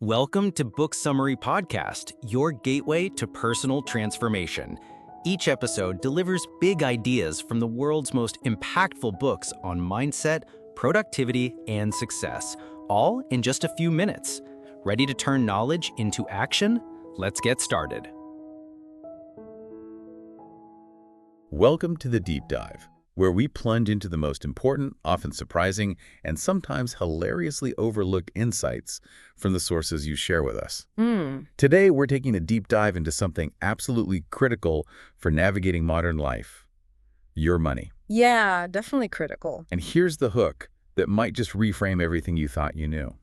Welcome to Book Summary Podcast, your gateway to personal transformation. Each episode delivers big ideas from the world's most impactful books on mindset, productivity, and success, all in just a few minutes. Ready to turn knowledge into action? Let's get started. Welcome to the Deep Dive, where we plunge into the most important, often surprising, and sometimes hilariously overlooked insights from the sources you share with us. Today, we're taking a deep dive into something absolutely critical for navigating modern life: your money. Yeah, definitely critical. And here's the hook that might just reframe everything you thought you knew.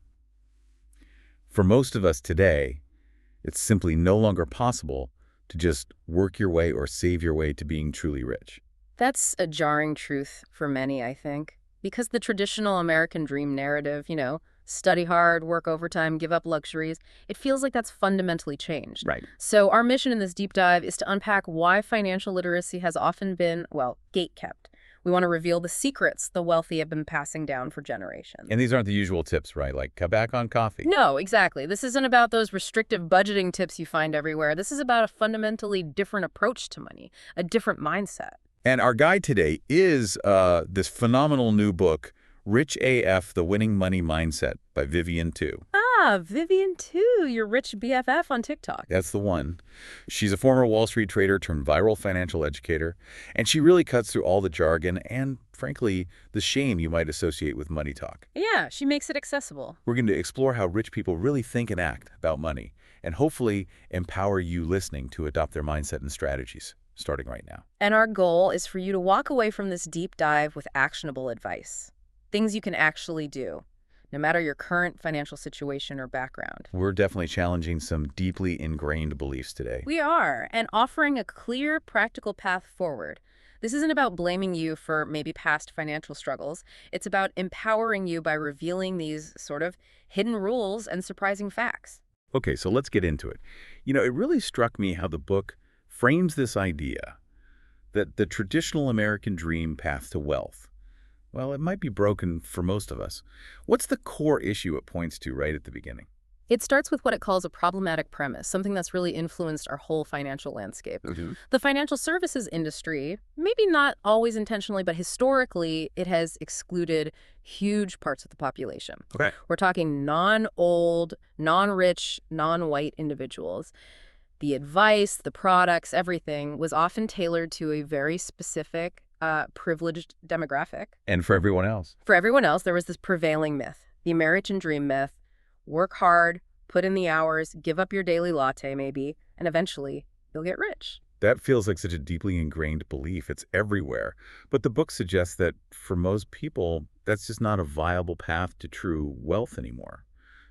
For most of us today, it's simply no longer possible to just work your way or save your way to being truly rich. That's a jarring truth for many, I think, because the traditional American dream narrative, study hard, work overtime, give up luxuries, it feels like that's fundamentally changed. Right. So our mission in this deep dive is to unpack why financial literacy has often been, gatekept. We want to reveal the secrets the wealthy have been passing down for generations. And these aren't the usual tips, right? Like cut back on coffee. No, exactly. This isn't about those restrictive budgeting tips you find everywhere. This is about a fundamentally different approach to money, a different mindset. And our guide today is this phenomenal new book, Rich AF, The Winning Money Mindset by Vivian Tu. Vivian Tu, your rich BFF on TikTok. That's the one. She's a former Wall Street trader turned viral financial educator, and she really cuts through all the jargon and, frankly, the shame you might associate with money talk. Yeah, she makes it accessible. We're going to explore how rich people really think and act about money, and hopefully empower you listening to adopt their mindset and strategies, starting right now. And our goal is for you to walk away from this deep dive with actionable advice, things you can actually do, no matter your current financial situation or background. We're definitely challenging some deeply ingrained beliefs today. We are, and offering a clear, practical path forward. This isn't about blaming you for maybe past financial struggles. It's about empowering you by revealing these sort of hidden rules and surprising facts. Okay, so let's get into it. It really struck me how the book frames this idea that the traditional American dream path to wealth, well, it might be broken for most of us. What's the core issue it points to right at the beginning? It starts with what it calls a problematic premise, something that's really influenced our whole financial landscape. The financial services industry, maybe not always intentionally, but historically, it has excluded huge parts of the population. Okay. We're talking non-old, non-rich, non-white individuals. The advice, the products, everything was often tailored to a very specific, privileged demographic. And for everyone else? For everyone else, there was this prevailing myth, the American dream myth: work hard, put in the hours, give up your daily latte maybe, and eventually you'll get rich. That feels like such a deeply ingrained belief. It's everywhere. But the book suggests that for most people, that's just not a viable path to true wealth anymore.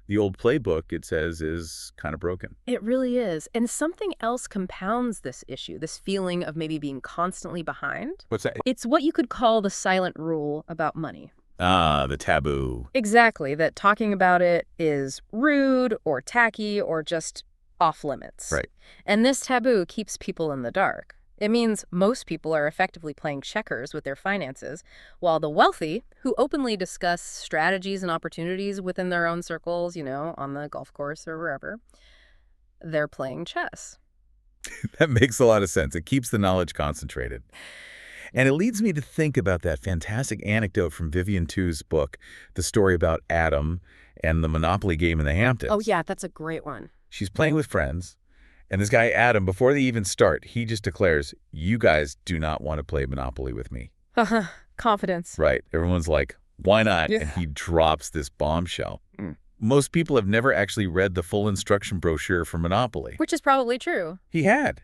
The old playbook, it says, is kind of broken. It really is. And something else compounds this issue, this feeling of maybe being constantly behind. What's that? It's what you could call the silent rule about money. The taboo. Exactly, that talking about it is rude or tacky or just off limits. Right. And this taboo keeps people in the dark. It means most people are effectively playing checkers with their finances, while the wealthy, who openly discuss strategies and opportunities within their own circles, on the golf course or wherever, they're playing chess. That makes a lot of sense. It keeps the knowledge concentrated. And it leads me to think about that fantastic anecdote from Vivian Tu's book, the story about Adam and the Monopoly game in the Hamptons. Oh, yeah, that's a great one. She's playing with friends, and this guy, Adam, before they even start, he just declares, "You guys do not want to play Monopoly with me." Confidence. Right. Everyone's like, "Why not?" Yeah. And he drops this bombshell. Most people have never actually read the full instruction brochure for Monopoly. Which is probably true. He had.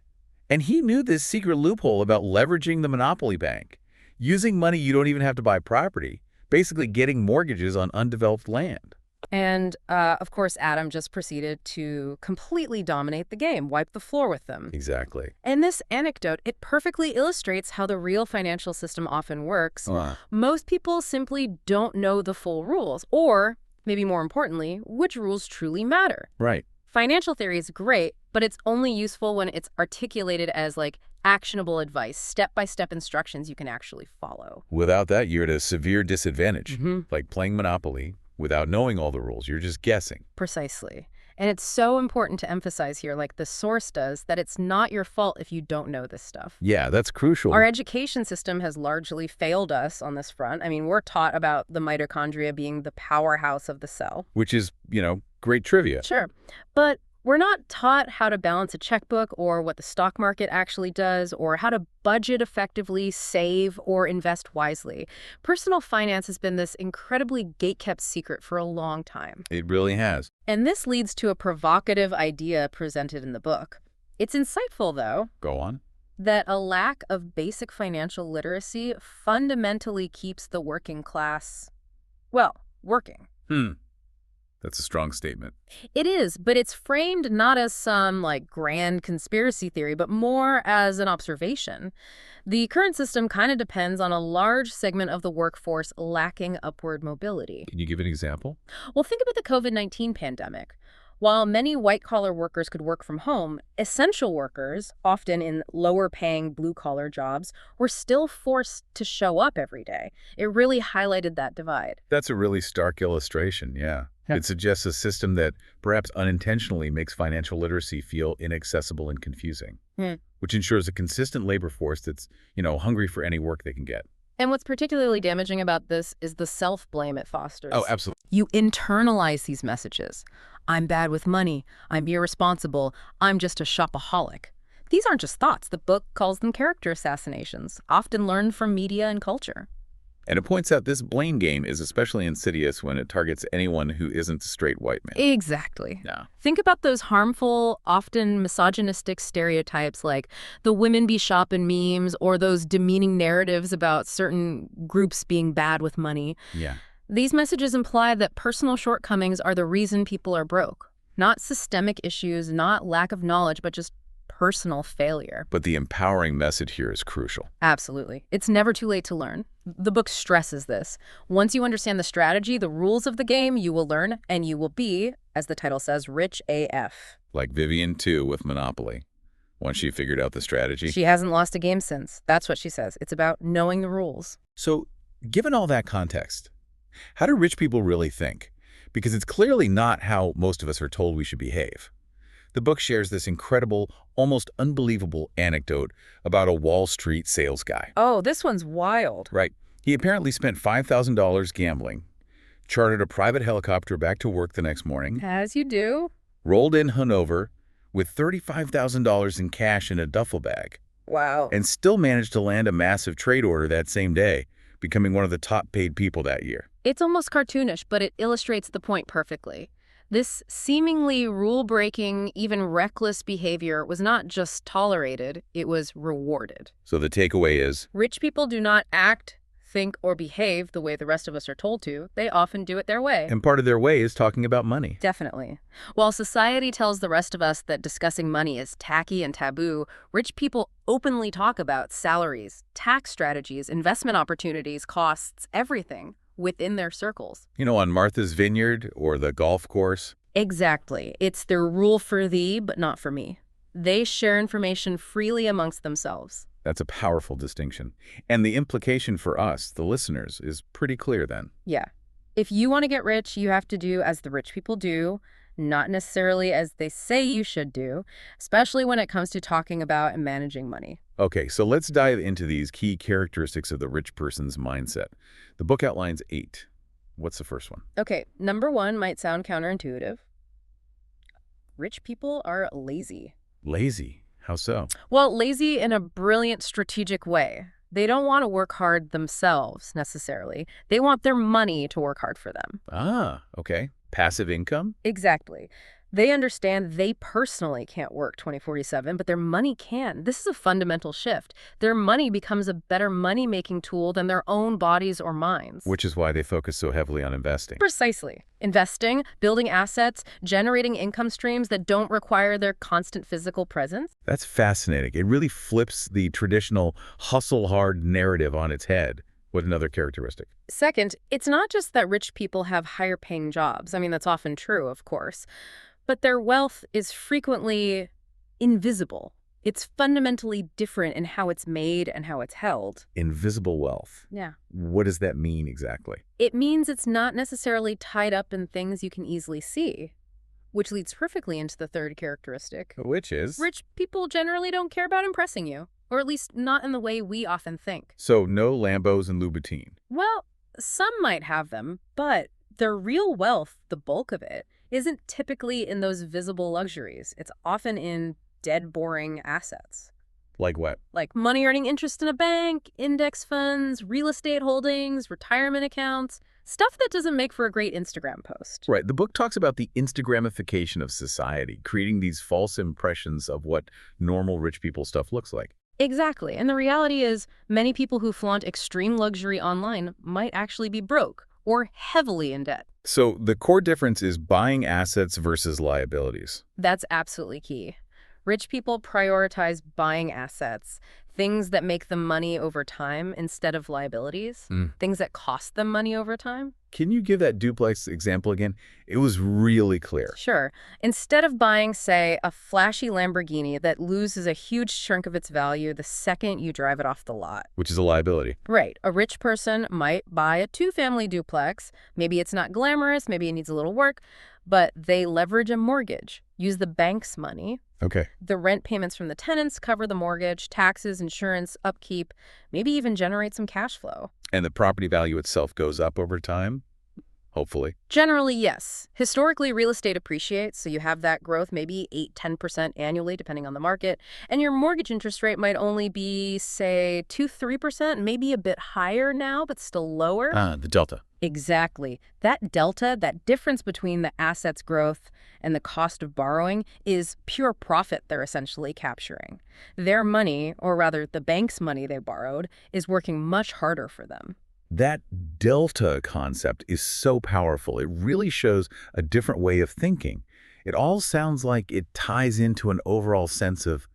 And he knew this secret loophole about leveraging the Monopoly bank, using money you don't even have to buy property, basically getting mortgages on undeveloped land. And, of course, Adam just proceeded to completely dominate the game, wipe the floor with them. Exactly. And this anecdote, it perfectly illustrates how the real financial system often works. Most people simply don't know the full rules, or, maybe more importantly, which rules truly matter. Right. Financial theory is great, but it's only useful when it's articulated as, actionable advice, step-by-step instructions you can actually follow. Without that, you're at a severe disadvantage, like playing Monopoly without knowing all the rules. You're just guessing. Precisely. And it's so important to emphasize here, like the source does, that it's not your fault if you don't know this stuff. Yeah, that's crucial. Our education system has largely failed us on this front. I mean, we're taught about the mitochondria being the powerhouse of the cell. Which is, great trivia. Sure. But we're not taught how to balance a checkbook or what the stock market actually does or how to budget effectively, save, or invest wisely. Personal finance has been this incredibly gate-kept secret for a long time. It really has. And this leads to a provocative idea presented in the book. It's insightful, though, Go on. that a lack of basic financial literacy fundamentally keeps the working class, well, working. That's a strong statement. It is, but it's framed not as some, grand conspiracy theory, but more as an observation. The current system kind of depends on a large segment of the workforce lacking upward mobility. Can you give an example? Well, think about the COVID-19 pandemic. While many white-collar workers could work from home, essential workers, often in lower-paying blue-collar jobs, were still forced to show up every day. It really highlighted that divide. That's a really stark illustration, yeah. It suggests a system that perhaps unintentionally makes financial literacy feel inaccessible and confusing, which ensures a consistent labor force that's, hungry for any work they can get. And what's particularly damaging about this is the self-blame it fosters. Oh, absolutely. You internalize these messages. I'm bad with money. I'm irresponsible. I'm just a shopaholic. These aren't just thoughts. The book calls them character assassinations, often learned from media and culture. And it points out this blame game is especially insidious when it targets anyone who isn't a straight white man. Exactly. Yeah. Think about those harmful, often misogynistic stereotypes like the women be shopping memes or those demeaning narratives about certain groups being bad with money. Yeah. These messages imply that personal shortcomings are the reason people are broke. Not systemic issues, not lack of knowledge, but just personal failure. But the empowering message here is crucial. Absolutely. It's never too late to learn. The book stresses this. Once you understand the strategy, the rules of the game, you will learn, and you will be, as the title says, rich AF. Like Vivian Tu with Monopoly. Once she figured out the strategy. She hasn't lost a game since. That's what she says. It's about knowing the rules. So, given all that context, how do rich people really think? Because it's clearly not how most of us are told we should behave. The book shares this incredible, almost unbelievable anecdote about a Wall Street sales guy. Oh, this one's wild. Right. He apparently spent $5,000 gambling, chartered a private helicopter back to work the next morning, As you do. rolled in Hanover with $35,000 in cash in a duffel bag, Wow. and still managed to land a massive trade order that same day, becoming one of the top-paid people that year. It's almost cartoonish, but it illustrates the point perfectly. This seemingly rule-breaking, even reckless behavior was not just tolerated, it was rewarded. So the takeaway is, Rich people do not act, think, or behave the way the rest of us are told to. They often do it their way. and part of their way is talking about money. Definitely. While society tells the rest of us that discussing money is tacky and taboo, rich people openly talk about salaries, tax strategies, investment opportunities, costs, everything within their circles. On Martha's Vineyard or the golf course. Exactly. It's their rule for thee, but not for me. They share information freely amongst themselves. That's a powerful distinction. And the implication for us, the listeners, is pretty clear then. Yeah. If you want to get rich, you have to do as the rich people do, not necessarily as they say you should do, especially when it comes to talking about and managing money. Okay, so let's dive into these key characteristics of the rich person's mindset. The book outlines 8. What's the first one? Okay, number 1 might sound counterintuitive. Rich people are lazy. Lazy. How so? Well, lazy in a brilliant strategic way. They don't want to work hard themselves, necessarily. They want their money to work hard for them. Ah, okay. Passive income? Exactly. They understand they personally can't work 20/47, but their money can. This is a fundamental shift. Their money becomes a better money-making tool than their own bodies or minds. Which is why they focus so heavily on investing. Precisely. Investing, building assets, generating income streams that don't require their constant physical presence. That's fascinating. It really flips the traditional hustle-hard narrative on its head. What another characteristic? Second, it's not just that rich people have higher-paying jobs. I mean, that's often true, of course. But their wealth is frequently invisible. It's fundamentally different in how it's made and how it's held. Invisible wealth. Yeah. What does that mean exactly? It means it's not necessarily tied up in things you can easily see. Which leads perfectly into the third characteristic. Which is? Rich people generally don't care about impressing you, or at least not in the way we often think. So no Lambos and Louboutin. Well, some might have them, but their real wealth, the bulk of it, isn't typically in those visible luxuries. It's often in dead boring assets. Like what? Like money earning interest in a bank, index funds, real estate holdings, retirement accounts, stuff that doesn't make for a great Instagram post. Right. The book talks about the Instagramification of society, creating these false impressions of what normal rich people stuff looks like. Exactly. And the reality is many people who flaunt extreme luxury online might actually be broke or heavily in debt. So the core difference is buying assets versus liabilities. That's absolutely key. Rich people prioritize buying assets, things that make them money over time instead of liabilities, things that cost them money over time. Can you give that duplex example again? It was really clear. Sure. Instead of buying, say, a flashy Lamborghini that loses a huge chunk of its value the second you drive it off the lot. Which is a liability. Right. A rich person might buy a two-family duplex. Maybe it's not glamorous, maybe it needs a little work, but they leverage a mortgage, use the bank's money. Okay. The rent payments from the tenants cover the mortgage, taxes, insurance, upkeep, maybe even generate some cash flow. And the property value itself goes up over time? Hopefully. Generally, yes. Historically, real estate appreciates, so you have that growth maybe 8–10% annually, depending on the market. And your mortgage interest rate might only be, say, 2–3%, maybe a bit higher now, but still lower. The delta. Exactly. That delta, that difference between the asset's growth and the cost of borrowing, is pure profit they're essentially capturing. Their money, or rather the bank's money they borrowed, is working much harder for them. That delta concept is so powerful. It really shows a different way of thinking. It all sounds like it ties into an overall sense of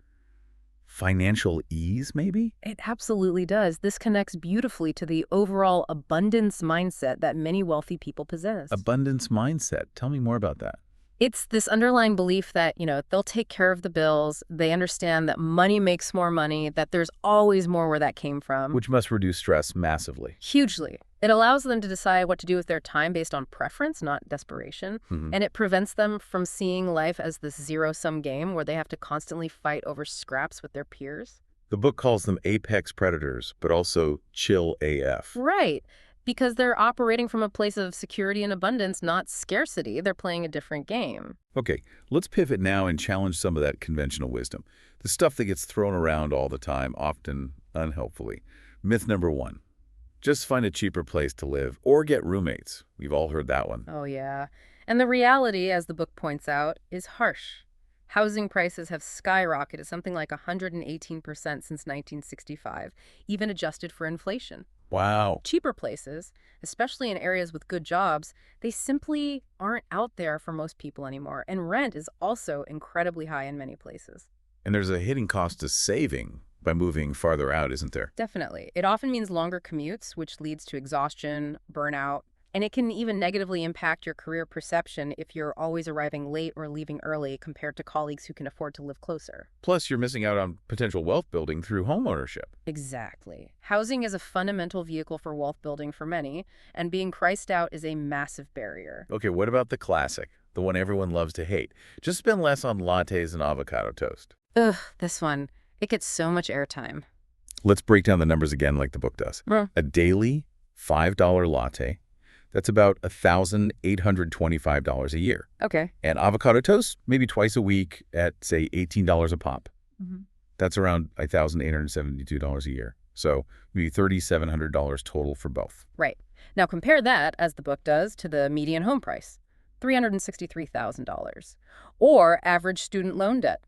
financial ease, maybe? It absolutely does. This connects beautifully to the overall abundance mindset that many wealthy people possess. Abundance mindset. Tell me more about that. It's this underlying belief that, they'll take care of the bills. They understand that money makes more money, that there's always more where that came from. Which must reduce stress massively. Hugely. It allows them to decide what to do with their time based on preference, not desperation. And it prevents them from seeing life as this zero-sum game where they have to constantly fight over scraps with their peers. The book calls them apex predators, but also chill AF. Right. Because they're operating from a place of security and abundance, not scarcity. They're playing a different game. Okay, let's pivot now and challenge some of that conventional wisdom. The stuff that gets thrown around all the time, often unhelpfully. Myth number 1. Just find a cheaper place to live or get roommates. We've all heard that one. Oh, yeah. And the reality, as the book points out, is harsh. Housing prices have skyrocketed something like 118% since 1965, even adjusted for inflation. Wow. Cheaper places, especially in areas with good jobs, they simply aren't out there for most people anymore. And rent is also incredibly high in many places. And there's a hidden cost to saving by moving farther out, isn't there? Definitely. It often means longer commutes, which leads to exhaustion, burnout, and it can even negatively impact your career perception if you're always arriving late or leaving early compared to colleagues who can afford to live closer. Plus, you're missing out on potential wealth building through homeownership. Exactly. Housing is a fundamental vehicle for wealth building for many, and being priced out is a massive barrier. Okay, what about the classic, the one everyone loves to hate? Just spend less on lattes and avocado toast. Ugh, this one. It gets so much airtime. Let's break down the numbers again like the book does. A daily $5 latte, that's about $1,825 a year. Okay. And avocado toast, maybe twice a week at, say, $18 a pop. That's around $1,872 a year. So maybe $3,700 total for both. Right. Now compare that, as the book does, to the median home price, $363,000. Or average student loan debt,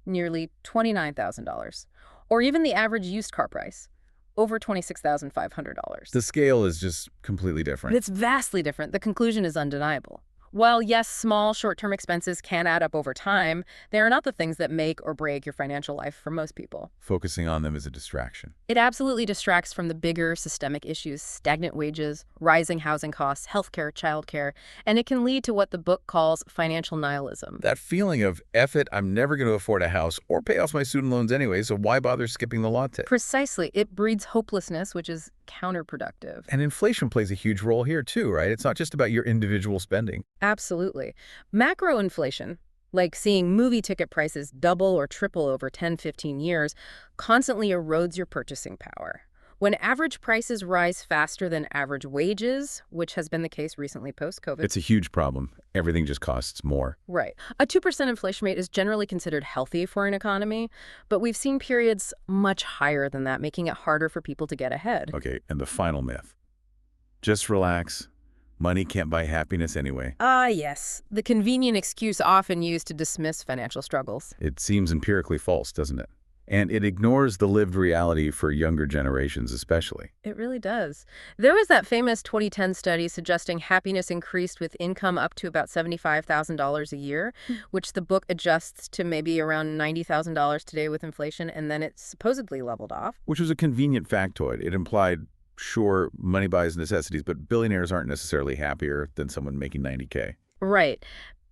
nearly $29,000. Or even the average used car price, over $26,500. The scale is just completely different. But it's vastly different. The conclusion is undeniable. While, yes, small short-term expenses can add up over time, they are not the things that make or break your financial life for most people. Focusing on them is a distraction. It absolutely distracts from the bigger systemic issues: stagnant wages, rising housing costs, healthcare, childcare, and it can lead to what the book calls financial nihilism. That feeling of, F it, I'm never going to afford a house or pay off my student loans anyway, so why bother skipping the latte? Precisely. It breeds hopelessness, which is counterproductive. And inflation plays a huge role here too, right? It's not just about your individual spending. Absolutely. Macro inflation, like seeing movie ticket prices double or triple over 10, 15 years, constantly erodes your purchasing power. When average prices rise faster than average wages, which has been the case recently post-COVID. It's a huge problem. Everything just costs more. Right. A 2% inflation rate is generally considered healthy for an economy, but we've seen periods much higher than that, making it harder for people to get ahead. Okay, and the final myth. Just relax. Money can't buy happiness anyway. Yes. The convenient excuse often used to dismiss financial struggles. It seems empirically false, doesn't it? And it ignores the lived reality for younger generations especially. It really does. There was that famous 2010 study suggesting happiness increased with income up to about $75,000 a year, which the book adjusts to maybe around $90,000 today with inflation, and then it supposedly leveled off. Which was a convenient factoid. It implied, sure, money buys necessities, but billionaires aren't necessarily happier than someone making 90K. Right.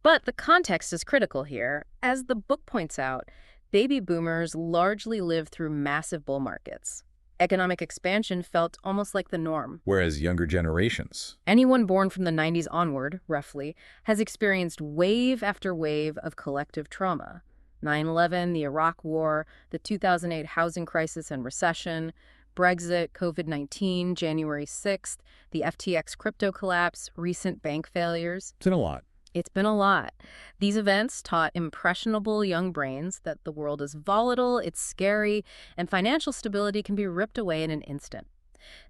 But the context is critical here. As the book points out, baby boomers largely lived through massive bull markets. Economic expansion felt almost like the norm. Whereas younger generations. Anyone born from the 90s onward, roughly, has experienced wave after wave of collective trauma. 9/11, the Iraq War, the 2008 housing crisis and recession, Brexit, COVID-19, January 6th, the FTX crypto collapse, recent bank failures. It's been a lot. It's been a lot. These events taught impressionable young brains that the world is volatile, it's scary, and financial stability can be ripped away in an instant.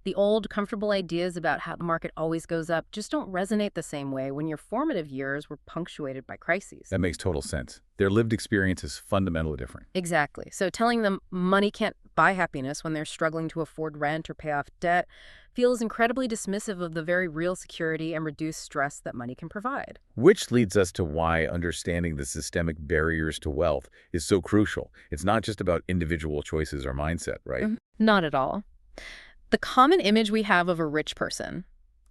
The old, comfortable ideas about how the market always goes up just don't resonate the same way when your formative years were punctuated by crises. That makes total sense. Their lived experience is fundamentally different. Exactly. So telling them money can't buy happiness when they're struggling to afford rent or pay off debt feels incredibly dismissive of the very real security and reduced stress that money can provide. Which leads us to why understanding the systemic barriers to wealth is so crucial. It's not just about individual choices or mindset, right? Not at all. The common image we have of a rich person,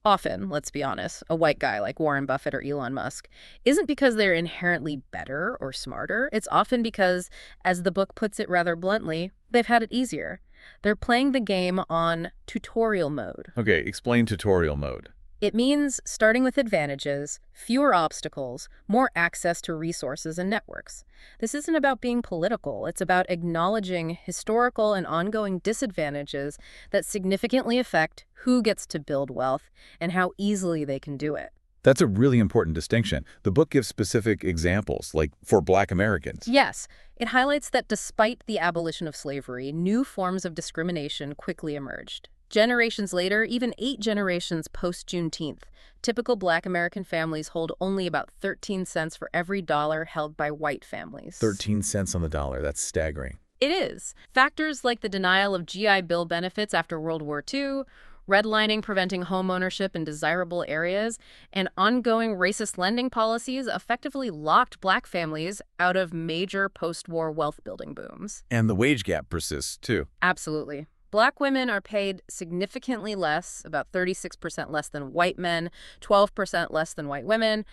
often, let's be honest, a white guy like Warren Buffett or Elon Musk, isn't because they're inherently better or smarter. It's often because, as the book puts it rather bluntly, they've had it easier. They're playing the game on tutorial mode. Okay, explain tutorial mode. It means starting with advantages, fewer obstacles, more access to resources and networks. This isn't about being political. It's about acknowledging historical and ongoing disadvantages that significantly affect who gets to build wealth and how easily they can do it. That's a really important distinction. The book gives specific examples, like for Black Americans. Yes, it highlights that despite the abolition of slavery, new forms of discrimination quickly emerged. Generations later, even 8 generations post-Juneteenth, typical Black American families hold only about 13 cents for every dollar held by white families. 13 cents on the dollar. That's staggering. It is. Factors like the denial of GI Bill benefits after World War II, redlining preventing home ownership in desirable areas, and ongoing racist lending policies effectively locked Black families out of major post-war wealth-building booms. And the wage gap persists, too. Absolutely. Black women are paid significantly less, about 36% less than white men, 12% less than white women,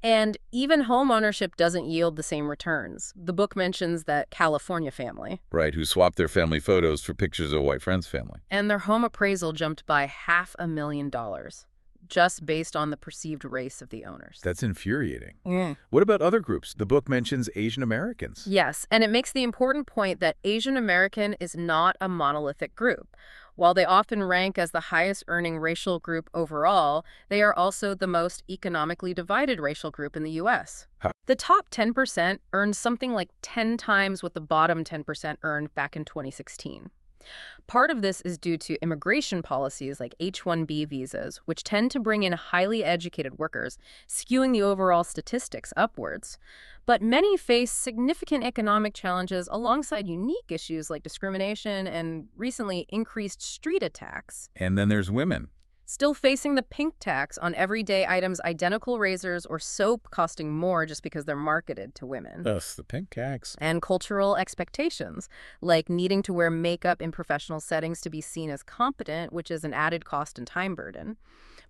and even home ownership doesn't yield the same returns. The book mentions that California family. Right, who swapped their family photos for pictures of a white friend's family. And their home appraisal jumped by $500,000, just based on the perceived race of the owners. That's infuriating. What about other groups? The book mentions Asian Americans. Yes, and it makes the important point that Asian American is not a monolithic group. While they often rank as the highest earning racial group overall, they are also the most economically divided racial group in the U.S. Huh. The top 10% earned something like 10 times what the bottom 10% earned back in 2016. Part of this is due to immigration policies like H-1B visas, which tend to bring in highly educated workers, skewing the overall statistics upwards. But many face significant economic challenges alongside unique issues like discrimination and recently increased street attacks. And then there's women. Still facing the pink tax on everyday items, identical razors or soap costing more just because they're marketed to women. Ugh, the pink tax. And cultural expectations, like needing to wear makeup in professional settings to be seen as competent, which is an added cost and time burden.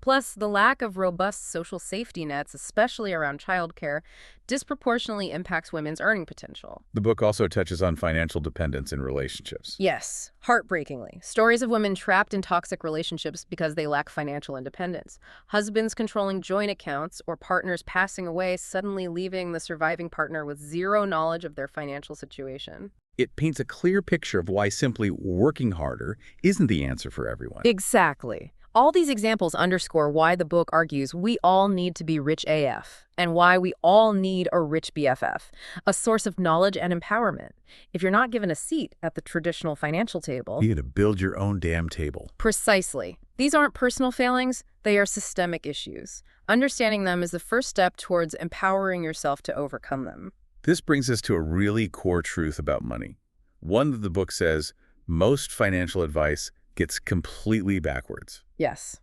Plus, the lack of robust social safety nets, especially around childcare, disproportionately impacts women's earning potential. The book also touches on financial dependence in relationships. Yes, heartbreakingly. Stories of women trapped in toxic relationships because they lack financial independence. Husbands controlling joint accounts or partners passing away, suddenly leaving the surviving partner with zero knowledge of their financial situation. It paints a clear picture of why simply working harder isn't the answer for everyone. Exactly. All these examples underscore why the book argues we all need to be rich AF, and why we all need a rich BFF, a source of knowledge and empowerment. If you're not given a seat at the traditional financial table... You need to build your own damn table. Precisely. These aren't personal failings, they are systemic issues. Understanding them is the first step towards empowering yourself to overcome them. This brings us to a really core truth about money. One that the book says most financial advice gets completely backwards. Yes,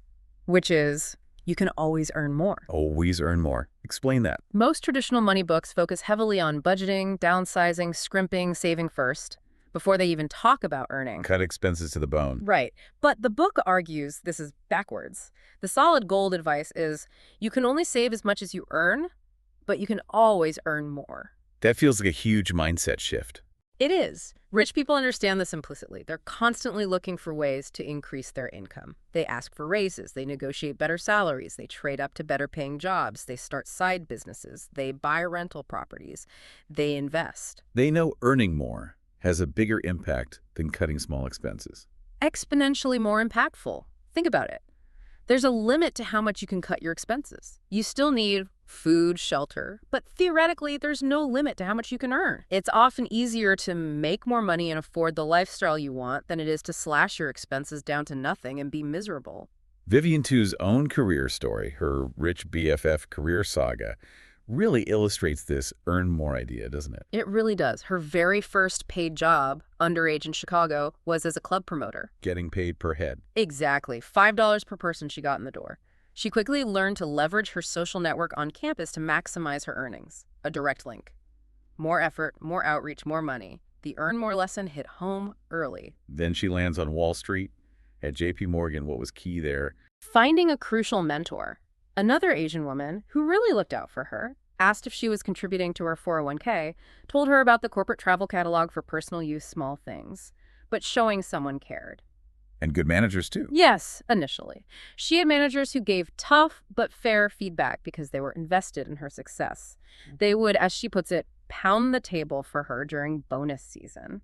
which is you can always earn more. Always earn more. Explain that. Most traditional money books focus heavily on budgeting, downsizing, scrimping, saving first, before they even talk about earning. Cut expenses to the bone. Right. But the book argues this is backwards. The solid gold advice is you can only save as much as you earn, but you can always earn more. That feels like a huge mindset shift. It is. Rich people understand this implicitly. They're constantly looking for ways to increase their income. They ask for raises, they negotiate better salaries, they trade up to better paying jobs, they start side businesses, they buy rental properties, they invest. They know earning more has a bigger impact than cutting small expenses. Exponentially more impactful. Think about it. There's a limit to how much you can cut your expenses. You still need food, shelter, but theoretically, there's no limit to how much you can earn. It's often easier to make more money and afford the lifestyle you want than it is to slash your expenses down to nothing and be miserable. Vivian Tu's own career story, her rich BFF career saga, really illustrates this earn more idea, doesn't it? It really does. Her very first paid job, underage in Chicago, was as a club promoter. Getting paid per head. Exactly. $5 per person she got in the door. She quickly learned to leverage her social network on campus to maximize her earnings. A direct link. More effort, more outreach, more money. The earn more lesson hit home early. Then she lands on Wall Street. At JP Morgan, what was key there? Finding a crucial mentor. Another Asian woman, who really looked out for her, asked if she was contributing to her 401k, told her about the corporate travel catalog for personal use small things, but showing someone cared. And good managers, too. Yes, initially. She had managers who gave tough but fair feedback because they were invested in her success. They would, as she puts it, pound the table for her during bonus season.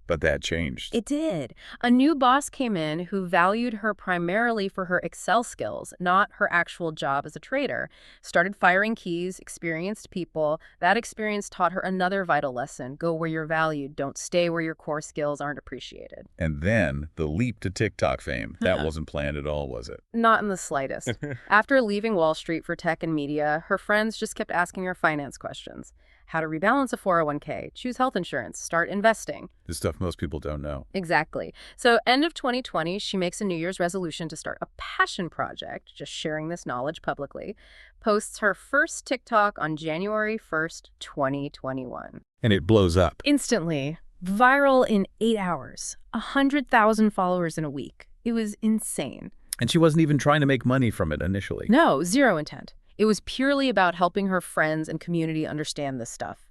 But that changed. It did. A new boss came in who valued her primarily for her Excel skills, not her actual job as a trader. Started firing keys, experienced people. That experience taught her another vital lesson. Go where you're valued. Don't stay where your core skills aren't appreciated. And then the leap to TikTok fame. That wasn't planned at all, was it? Not in the slightest. After leaving Wall Street for tech and media, her friends just kept asking her finance questions. How to rebalance a 401k, choose health insurance, start investing. The stuff most people don't know. Exactly. So end of 2020, she makes a New Year's resolution to start a passion project, just sharing this knowledge publicly. Posts her first TikTok on January 1st, 2021. And it blows up. Instantly. Viral in 8 hours. 100,000 followers in a week. It was insane. And she wasn't even trying to make money from it initially. No, zero intent. It was purely about helping her friends and community understand this stuff.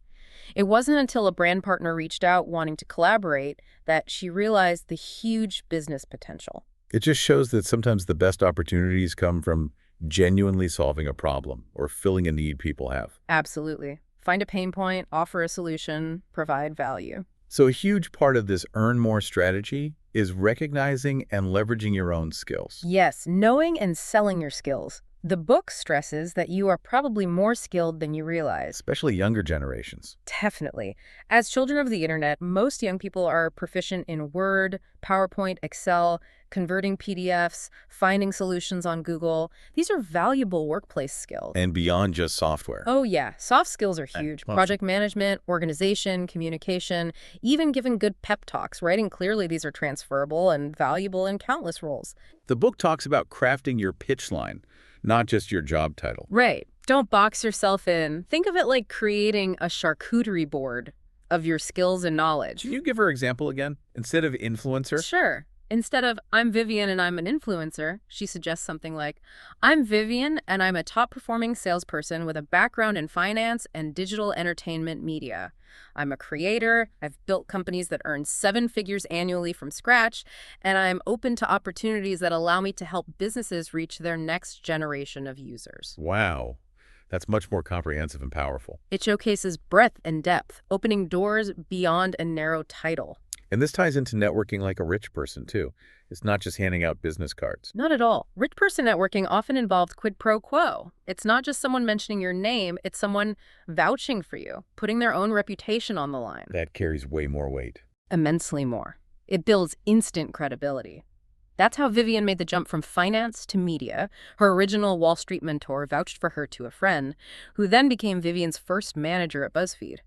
It wasn't until a brand partner reached out wanting to collaborate that she realized the huge business potential. It just shows that sometimes the best opportunities come from genuinely solving a problem or filling a need people have. Absolutely. Find a pain point, offer a solution, provide value. So a huge part of this earn more strategy is recognizing and leveraging your own skills. Yes, knowing and selling your skills. The book stresses that you are probably more skilled than you realize. Especially younger generations. Definitely. As children of the internet, most young people are proficient in Word, PowerPoint, Excel, converting PDFs, finding solutions on Google. These are valuable workplace skills. And beyond just software. Oh yeah, soft skills are huge. Project management, organization, communication, even giving good pep talks, writing clearly, these are transferable and valuable in countless roles. The book talks about crafting your pitch line, not just your job title. Right. Don't box yourself in. Think of it like creating a charcuterie board of your skills and knowledge. Can you give her an example again? Instead of influencer? Sure. Instead of, I'm Vivian and I'm an influencer, she suggests something like, I'm Vivian and I'm a top-performing salesperson with a background in finance and digital entertainment media. I'm a creator, I've built companies that earn 7 figures annually from scratch, and I'm open to opportunities that allow me to help businesses reach their next generation of users. Wow. That's much more comprehensive and powerful. It showcases breadth and depth, opening doors beyond a narrow title. And this ties into networking like a rich person, too. It's not just handing out business cards. Not at all. Rich person networking often involves quid pro quo. It's not just someone mentioning your name, it's someone vouching for you, putting their own reputation on the line. That carries way more weight. Immensely more. It builds instant credibility. That's how Vivian made the jump from finance to media. Her original Wall Street mentor vouched for her to a friend, who then became Vivian's first manager at BuzzFeed.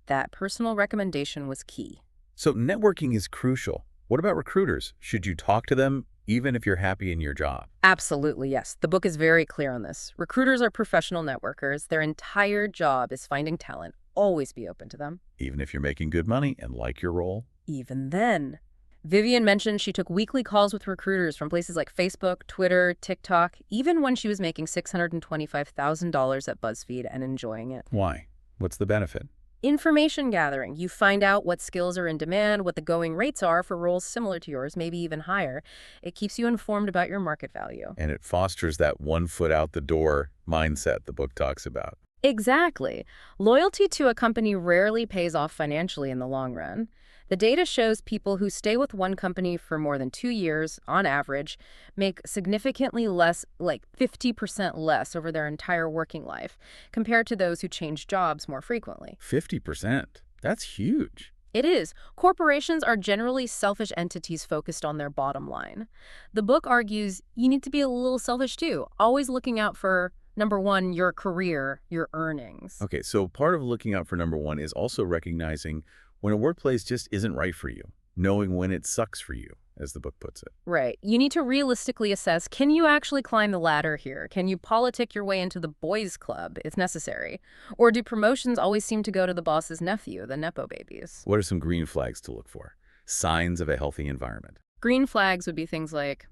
That personal recommendation was key. So networking is crucial. What about recruiters? Should you talk to them even if you're happy in your job? Absolutely, yes. The book is very clear on this. Recruiters are professional networkers. Their entire job is finding talent. Always be open to them. Even if you're making good money and like your role? Even then. Vivian mentioned she took weekly calls with recruiters from places like Facebook, Twitter, TikTok, even when she was making $625,000 at BuzzFeed and enjoying it. Why? What's the benefit? Information gathering. You find out what skills are in demand, what the going rates are for roles similar to yours, maybe even higher. It keeps you informed about your market value. And it fosters that one foot out the door mindset the book talks about. Exactly. Loyalty to a company rarely pays off financially in the long run. The data shows people who stay with one company for more than 2 years, on average, make significantly less, like 50% less over their entire working life, compared to those who change jobs more frequently. 50%? That's huge. It is. Corporations are generally selfish entities focused on their bottom line. The book argues you need to be a little selfish too, always looking out for, number one, your career, your earnings. Okay, so part of looking out for number one is also recognizing when a workplace just isn't right for you, knowing when it sucks for you, as the book puts it. Right. You need to realistically assess, can you actually climb the ladder here? Can you politic your way into the boys' club if necessary? Or do promotions always seem to go to the boss's nephew, the Nepo babies? What are some green flags to look for? Signs of a healthy environment. Green flags would be things like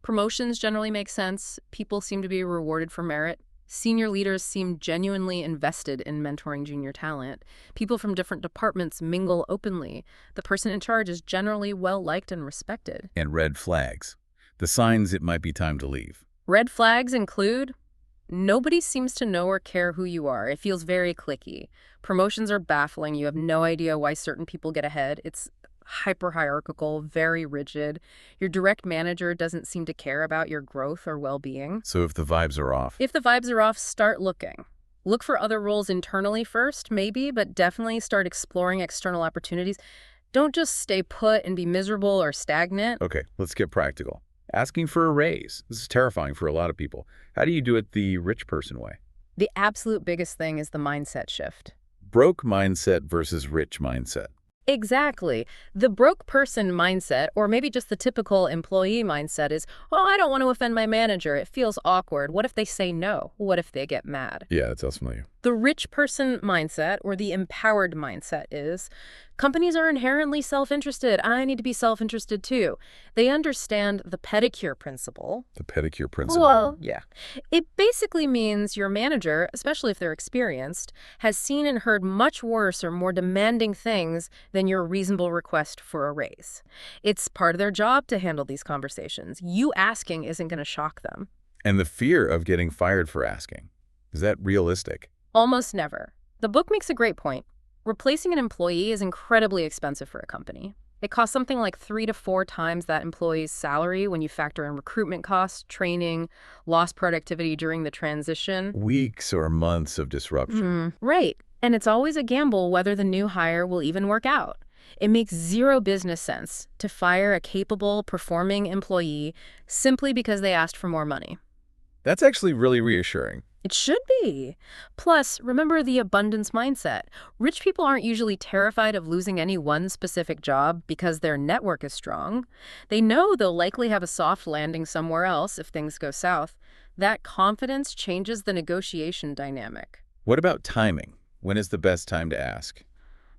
promotions generally make sense, people seem to be rewarded for merit, senior leaders seem genuinely invested in mentoring junior talent. People from different departments mingle openly. The person in charge is generally well-liked and respected. And red flags. The signs it might be time to leave. Red flags include nobody seems to know or care who you are. It feels very cliquey. Promotions are baffling. You have no idea why certain people get ahead. It's hyper-hierarchical, very rigid. Your direct manager doesn't seem to care about your growth or well-being. So if the vibes are off? If the vibes are off, start looking. Look for other roles internally first, maybe, but definitely start exploring external opportunities. Don't just stay put and be miserable or stagnant. Okay, let's get practical. Asking for a raise. This is terrifying for a lot of people. How do you do it the rich person way? The absolute biggest thing is the mindset shift. Broke mindset versus rich mindset. Exactly. The broke person mindset, or maybe just the typical employee mindset is, well, I don't want to offend my manager. It feels awkward. What if they say no? What if they get mad? Yeah, that sounds familiar. The rich person mindset, or the empowered mindset, is companies are inherently self-interested. I need to be self-interested too. They understand the pedicure principle. The pedicure principle. Well, yeah. It basically means your manager, especially if they're experienced, has seen and heard much worse or more demanding things than your reasonable request for a raise. It's part of their job to handle these conversations. You asking isn't going to shock them. And the fear of getting fired for asking. Is that realistic? Almost never. The book makes a great point. Replacing an employee is incredibly expensive for a company. It costs something like 3 to 4 times that employee's salary when you factor in recruitment costs, training, lost productivity during the transition. Weeks or months of disruption. Right. And it's always a gamble whether the new hire will even work out. It makes zero business sense to fire a capable, performing employee simply because they asked for more money. That's actually really reassuring. It should be. Plus, remember the abundance mindset. Rich people aren't usually terrified of losing any one specific job because their network is strong. They know they'll likely have a soft landing somewhere else if things go south. That confidence changes the negotiation dynamic. What about timing? When is the best time to ask?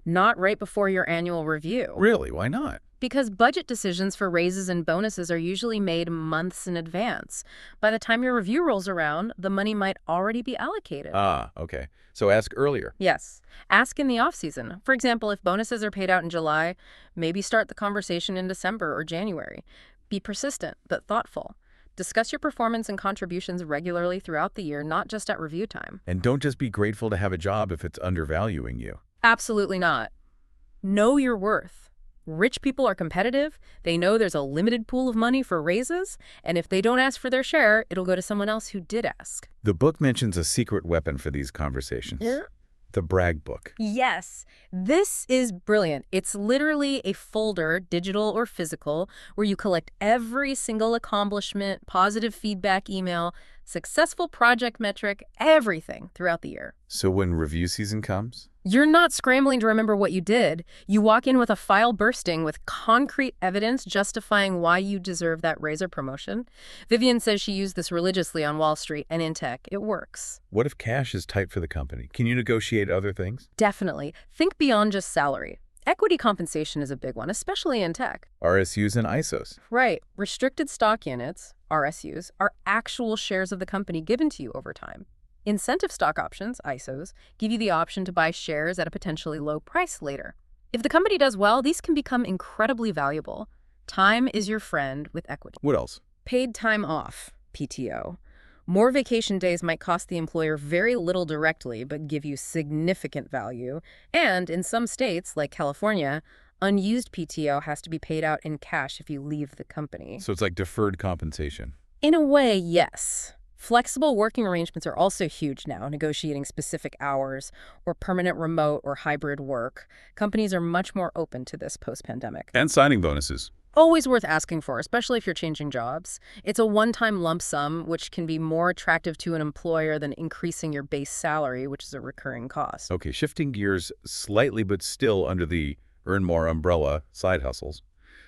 not right before your annual review. Really? Why not? Because budget decisions for raises and bonuses are usually made months in advance. By the time your review rolls around, the money might already be allocated. Ah, okay. So ask earlier. Yes. Ask in the off-season. For example, if bonuses are paid out in July, maybe start the conversation in December or January. Be persistent, but thoughtful. Discuss your performance and contributions regularly throughout the year, not just at review time. And don't just be grateful to have a job if it's undervaluing you. Absolutely not. Know your worth. Rich people are competitive, they know there's a limited pool of money for raises, and if they don't ask for their share, it'll go to someone else who did ask. The book mentions a secret weapon for these conversations. Yeah. The brag book. Yes, this is brilliant. It's literally a folder, digital or physical, where you collect every single accomplishment, positive feedback email, successful project metric, everything throughout the year. So when review season comes? You're not scrambling to remember what you did. You walk in with a file bursting with concrete evidence justifying why you deserve that raise or promotion. Vivian says she used this religiously on Wall Street and in tech. It works. What if cash is tight for the company? Can you negotiate other things? Definitely. Think beyond just salary. Equity compensation is a big one, especially in tech. RSUs and ISOs. Right. Restricted stock units, RSUs, are actual shares of the company given to you over time. Incentive stock options, ISOs, give you the option to buy shares at a potentially low price later. If the company does well, these can become incredibly valuable. Time is your friend with equity. What else? Paid time off, PTO. More vacation days might cost the employer very little directly, but give you significant value. And in some states, like California, unused PTO has to be paid out in cash if you leave the company. So it's like deferred compensation. In a way, yes. Flexible working arrangements are also huge now, negotiating specific hours or permanent remote or hybrid work. Companies are much more open to this post-pandemic. And signing bonuses. Always worth asking for, especially if you're changing jobs. It's a one-time lump sum, which can be more attractive to an employer than increasing your base salary, which is a recurring cost. Okay, shifting gears slightly but still under the earn more umbrella, side hustles.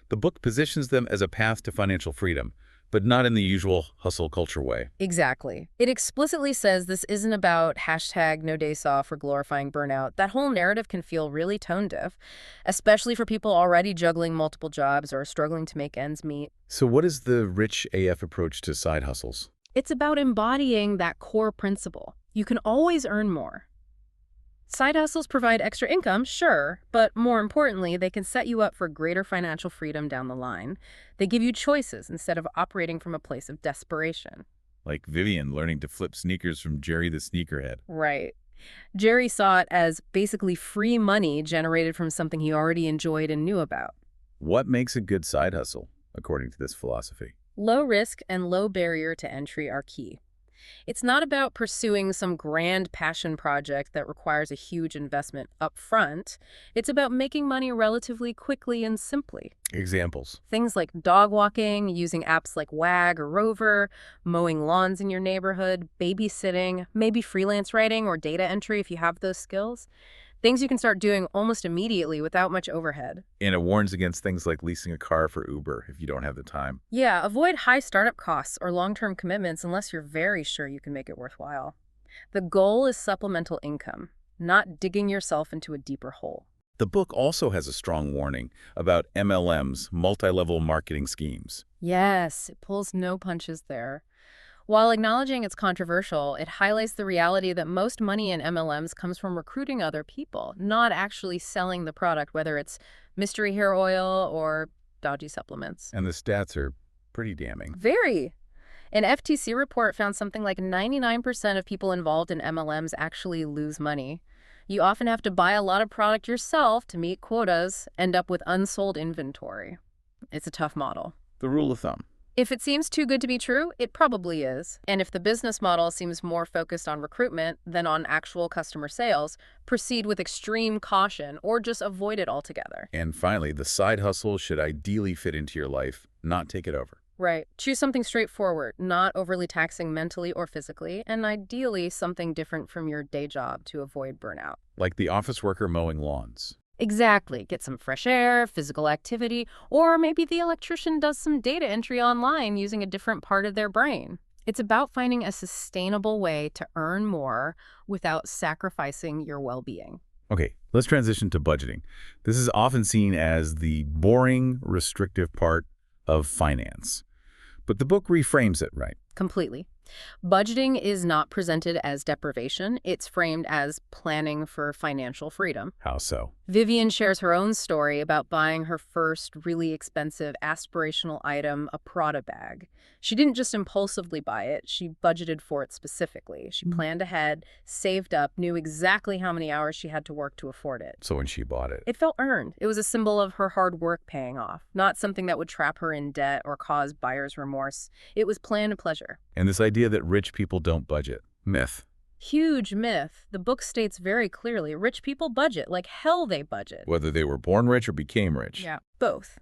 The book positions them as a path to financial freedom, but not in the usual hustle culture way. Exactly. It explicitly says this isn't about hashtag no days off or glorifying burnout. That whole narrative can feel really tone deaf, especially for people already juggling multiple jobs or struggling to make ends meet. So what is the rich AF approach to side hustles? It's about embodying that core principle. You can always earn more. Side hustles provide extra income, sure, but more importantly, they can set you up for greater financial freedom down the line. They give you choices instead of operating from a place of desperation. Like Vivian learning to flip sneakers from Jerry the sneakerhead. Right. Jerry saw it as basically free money generated from something he already enjoyed and knew about. What makes a good side hustle, according to this philosophy? Low risk and low barrier to entry are key. It's not about pursuing some grand passion project that requires a huge investment up front. It's about making money relatively quickly and simply. Examples. Things like dog walking, using apps like Wag or Rover, mowing lawns in your neighborhood, babysitting, maybe freelance writing or data entry if you have those skills. Things you can start doing almost immediately without much overhead. And it warns against things like leasing a car for Uber if you don't have the time. Yeah, avoid high startup costs or long-term commitments unless you're very sure you can make it worthwhile. The goal is supplemental income, not digging yourself into a deeper hole. The book also has a strong warning about MLMs, multi-level marketing schemes. Yes, it pulls no punches there. While acknowledging it's controversial, it highlights the reality that most money in MLMs comes from recruiting other people, not actually selling the product, whether it's mystery hair oil or dodgy supplements. And the stats are pretty damning. Very. An FTC report found something like 99% of people involved in MLMs actually lose money. You often have to buy a lot of product yourself to meet quotas, end up with unsold inventory. It's a tough model. The rule of thumb. If it seems too good to be true, it probably is. And if the business model seems more focused on recruitment than on actual customer sales, proceed with extreme caution or just avoid it altogether. And finally, the side hustle should ideally fit into your life, not take it over. Right. Choose something straightforward, not overly taxing mentally or physically, and ideally something different from your day job to avoid burnout. Like the office worker mowing lawns. Exactly. Get some fresh air, physical activity, or maybe the electrician does some data entry online using a different part of their brain. It's about finding a sustainable way to earn more without sacrificing your well-being. Okay, let's transition to budgeting. This is often seen as the boring, restrictive part of finance. But the book reframes it right. Completely. Budgeting is not presented as deprivation. It's framed as planning for financial freedom. How so? Vivian shares her own story about buying her first really expensive aspirational item, a Prada bag. She didn't just impulsively buy it, she budgeted for it specifically. She planned ahead, saved up, knew exactly how many hours she had to work to afford it. So when she bought it. It felt earned. It was a symbol of her hard work paying off, not something that would trap her in debt or cause buyer's remorse. It was planned pleasure. And this idea that rich people don't budget. Myth. Huge myth. The book states very clearly, rich people budget, like hell they budget. Whether they were born rich or became rich. Yeah, both.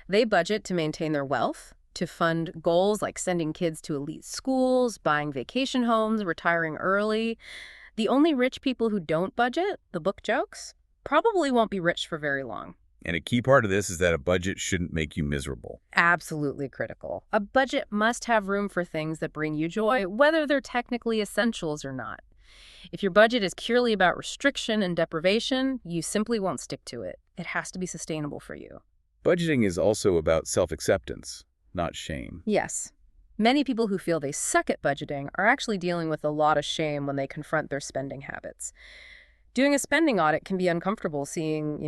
They budget to maintain their wealth, to fund goals like sending kids to elite schools, buying vacation homes, retiring early. The only rich people who don't budget, the book jokes, probably won't be rich for very long. And a key part of this is that a budget shouldn't make you miserable. Absolutely critical. A budget must have room for things that bring you joy, whether they're technically essentials or not. If your budget is purely about restriction and deprivation, you simply won't stick to it. It has to be sustainable for you. Budgeting is also about self-acceptance, not shame. Yes. Many people who feel they suck at budgeting are actually dealing with a lot of shame when they confront their spending habits. Doing a spending audit can be uncomfortable. Seeing,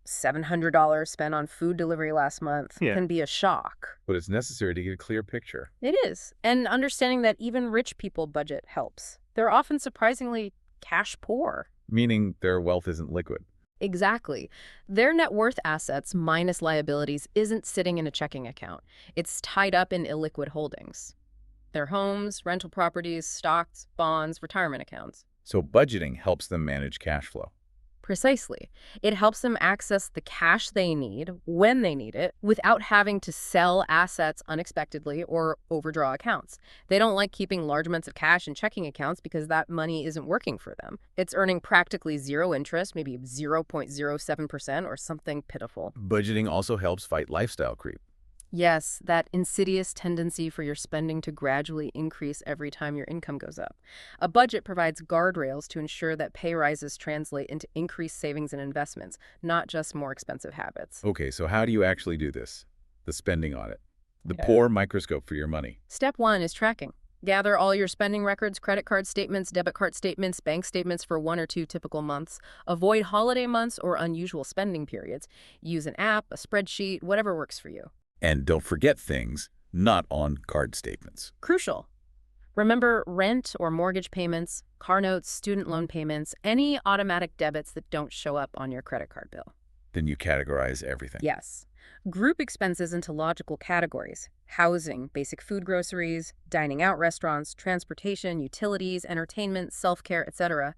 $700 spent on food delivery last month can be a shock. But it's necessary to get a clear picture. It is. And understanding that even rich people budget helps. They're often surprisingly cash poor. Meaning their wealth isn't liquid. Exactly. Their net worth assets minus liabilities isn't sitting in a checking account. It's tied up in illiquid holdings. Their homes, rental properties, stocks, bonds, retirement accounts. So budgeting helps them manage cash flow. Precisely. It helps them access the cash they need when they need it without having to sell assets unexpectedly or overdraw accounts. They don't like keeping large amounts of cash in checking accounts because that money isn't working for them. It's earning practically zero interest, maybe 0.07% or something pitiful. Budgeting also helps fight lifestyle creep. Yes, that insidious tendency for your spending to gradually increase every time your income goes up. A budget provides guardrails to ensure that pay rises translate into increased savings and investments, not just more expensive habits. Okay, so how do you actually do this? The spending audit. The poor microscope for your money. Step 1 is tracking. Gather all your spending records, credit card statements, debit card statements, bank statements for 1 or 2 typical months. Avoid holiday months or unusual spending periods. Use an app, a spreadsheet, whatever works for you. And don't forget things not on card statements. Crucial. Remember rent or mortgage payments, car notes, student loan payments, any automatic debits that don't show up on your credit card bill. Then you categorize everything. Yes. Group expenses into logical categories: housing, basic food groceries, dining out restaurants, transportation, utilities, entertainment, self-care, etc.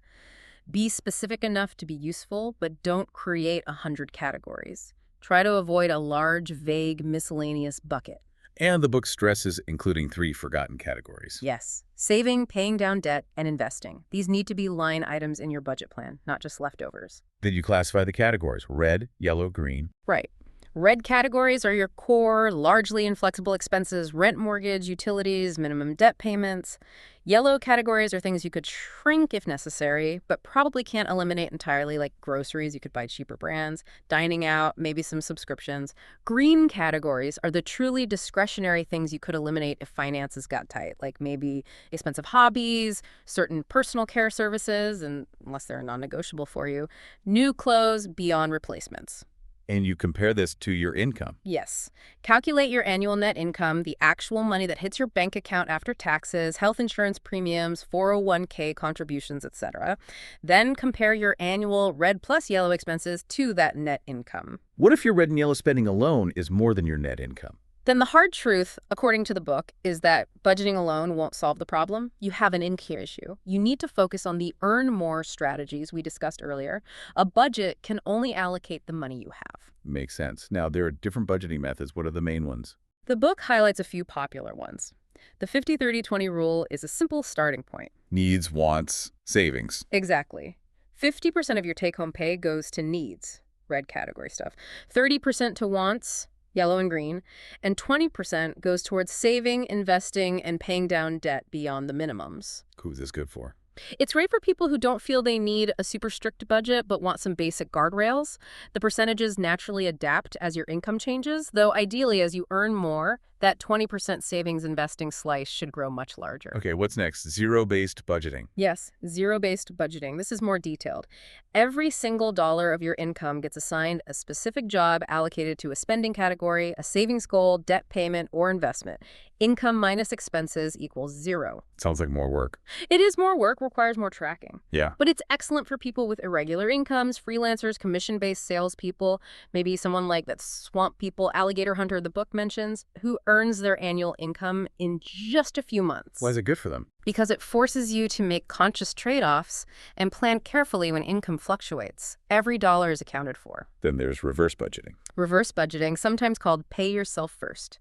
Be specific enough to be useful, but don't create 100 categories. Try to avoid a large, vague, miscellaneous bucket. And the book stresses including 3 forgotten categories. Yes. Saving, paying down debt, and investing. These need to be line items in your budget plan, not just leftovers. Then you classify the categories: red, yellow, green. Right. Red categories are your core, largely inflexible expenses: rent, mortgage, utilities, minimum debt payments. Yellow categories are things you could shrink if necessary, but probably can't eliminate entirely, like groceries. You could buy cheaper brands, dining out, maybe some subscriptions. Green categories are the truly discretionary things you could eliminate if finances got tight, like maybe expensive hobbies, certain personal care services, and unless they're non-negotiable for you, new clothes beyond replacements. And you compare this to your income. Yes. Calculate your annual net income, the actual money that hits your bank account after taxes, health insurance premiums, 401k contributions, etc. Then compare your annual red plus yellow expenses to that net income. What if your red and yellow spending alone is more than your net income? Then the hard truth, according to the book, is that budgeting alone won't solve the problem. You have an income issue. You need to focus on the earn more strategies we discussed earlier. A budget can only allocate the money you have. Makes sense. Now, there are different budgeting methods. What are the main ones? The book highlights a few popular ones. The 50-30-20 rule is a simple starting point. Needs, wants, savings. Exactly. 50% of your take-home pay goes to needs, red category stuff. 30% to wants, yellow and green, and 20% goes towards saving, investing, and paying down debt beyond the minimums. Who's this good for? It's great for people who don't feel they need a super strict budget but want some basic guardrails. The percentages naturally adapt as your income changes, though ideally as you earn more, that 20% savings investing slice should grow much larger. Okay, what's next? Zero-based budgeting. Yes, zero-based budgeting. This is more detailed. Every single dollar of your income gets assigned a specific job allocated to a spending category, a savings goal, debt payment, or investment. Income minus expenses equals zero. Sounds like more work. It is more work, requires more tracking. Yeah. But it's excellent for people with irregular incomes, freelancers, commission-based salespeople, maybe someone like that swamp people alligator hunter the book mentions, who earns their annual income in just a few months. Why is it good for them? Because it forces you to make conscious trade-offs and plan carefully when income fluctuates. Every dollar is accounted for. Then there's reverse budgeting. Reverse budgeting, sometimes called pay yourself first.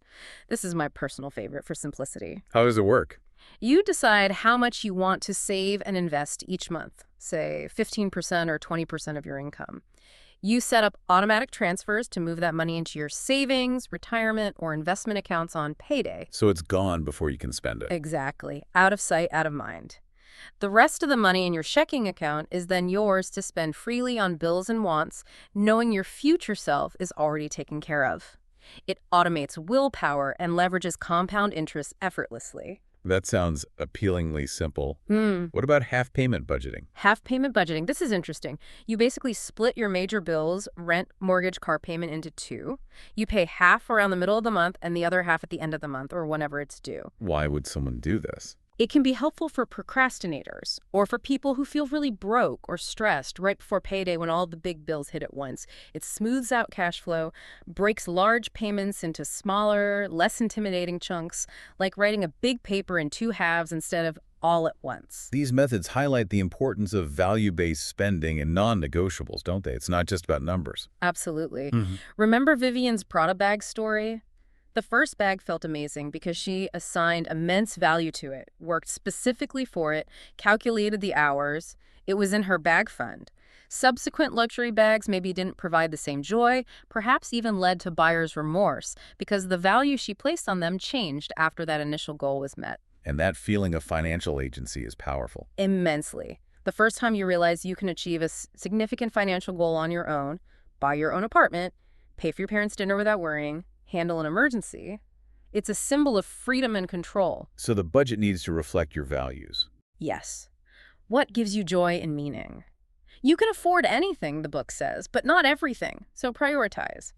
This is my personal favorite for simplicity. How does it work? You decide how much you want to save and invest each month, say 15% or 20% of your income. You set up automatic transfers to move that money into your savings, retirement, or investment accounts on payday. So it's gone before you can spend it. Exactly. Out of sight, out of mind. The rest of the money in your checking account is then yours to spend freely on bills and wants, knowing your future self is already taken care of. It automates willpower and leverages compound interest effortlessly. That sounds appealingly simple. What about half-payment budgeting? Half-payment budgeting. This is interesting. You basically split your major bills, rent, mortgage, car payment into two. You pay half around the middle of the month and the other half at the end of the month or whenever it's due. Why would someone do this? It can be helpful for procrastinators or for people who feel really broke or stressed right before payday when all the big bills hit at once. It smooths out cash flow, breaks large payments into smaller, less intimidating chunks, like writing a big paper in two halves instead of all at once. These methods highlight the importance of value-based spending and non-negotiables, don't they? It's not just about numbers. Absolutely. Remember Vivian's Prada bag story? The first bag felt amazing because she assigned immense value to it, worked specifically for it, calculated the hours. It was in her bag fund. Subsequent luxury bags maybe didn't provide the same joy, perhaps even led to buyer's remorse, because the value she placed on them changed after that initial goal was met. And that feeling of financial agency is powerful. Immensely. The first time you realize you can achieve a significant financial goal on your own, buy your own apartment, pay for your parents' dinner without worrying, handle an emergency, it's a symbol of freedom and control. So the budget needs to reflect your values. Yes. What gives you joy and meaning? You can afford anything, the book says, but not everything, so prioritize.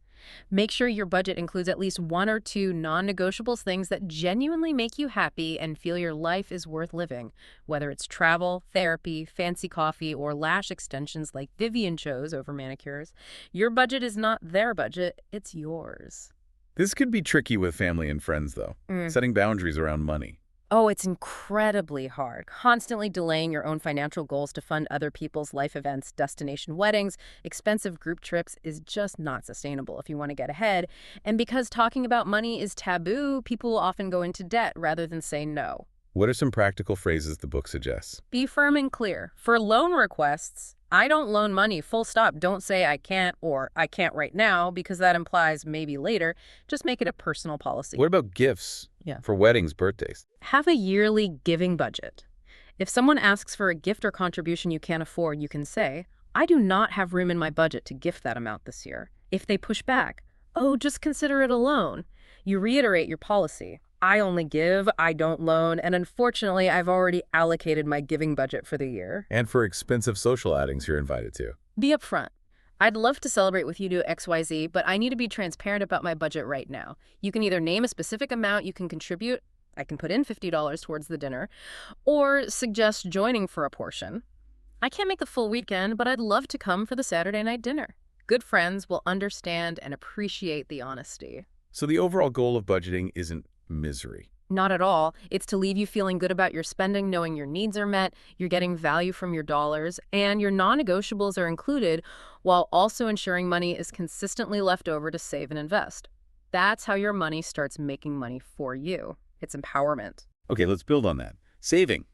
Make sure your budget includes at least one or two non-negotiables, things that genuinely make you happy and feel your life is worth living, whether it's travel, therapy, fancy coffee, or lash extensions like Vivian chose over manicures. Your budget is not their budget, it's yours. This could be tricky with family and friends, though, setting boundaries around money. Oh, it's incredibly hard. Constantly delaying your own financial goals to fund other people's life events, destination weddings, expensive group trips is just not sustainable if you want to get ahead. And because talking about money is taboo, people will often go into debt rather than say no. What are some practical phrases the book suggests? Be firm and clear. For loan requests, I don't loan money, full stop. Don't say I can't or I can't right now because that implies maybe later. Just make it a personal policy. What about gifts? Yeah. For weddings, birthdays? Have a yearly giving budget. If someone asks for a gift or contribution you can't afford, you can say, I do not have room in my budget to gift that amount this year. If they push back, oh, just consider it a loan. You reiterate your policy. I only give, I don't loan, and unfortunately, I've already allocated my giving budget for the year. And for expensive social outings you're invited to. Be upfront. I'd love to celebrate with you to XYZ, but I need to be transparent about my budget right now. You can either name a specific amount you can contribute, I can put in $50 towards the dinner, or suggest joining for a portion. I can't make the full weekend, but I'd love to come for the Saturday night dinner. Good friends will understand and appreciate the honesty. So the overall goal of budgeting isn't misery. Not at all. It's to leave you feeling good about your spending, knowing your needs are met, you're getting value from your dollars, and your non-negotiables are included, while also ensuring money is consistently left over to save and invest. That's how your money starts making money for you. It's empowerment. Okay, let's build on that. Saving.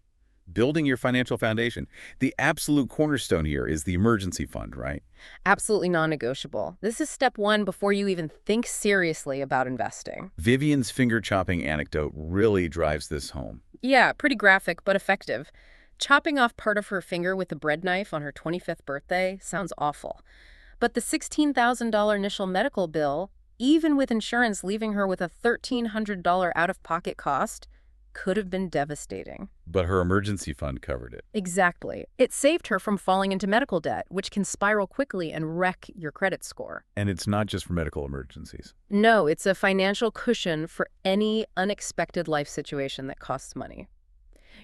Building your financial foundation. The absolute cornerstone here is the emergency fund, right? Absolutely non-negotiable. This is step one before you even think seriously about investing. Vivian's finger-chopping anecdote really drives this home. Yeah, pretty graphic, but effective. Chopping off part of her finger with a bread knife on her 25th birthday sounds awful. But the $16,000 initial medical bill, even with insurance leaving her with a $1,300 out-of-pocket cost, could have been devastating. But her emergency fund covered it. Exactly. It saved her from falling into medical debt, which can spiral quickly and wreck your credit score. And it's not just for medical emergencies. No, it's a financial cushion for any unexpected life situation that costs money.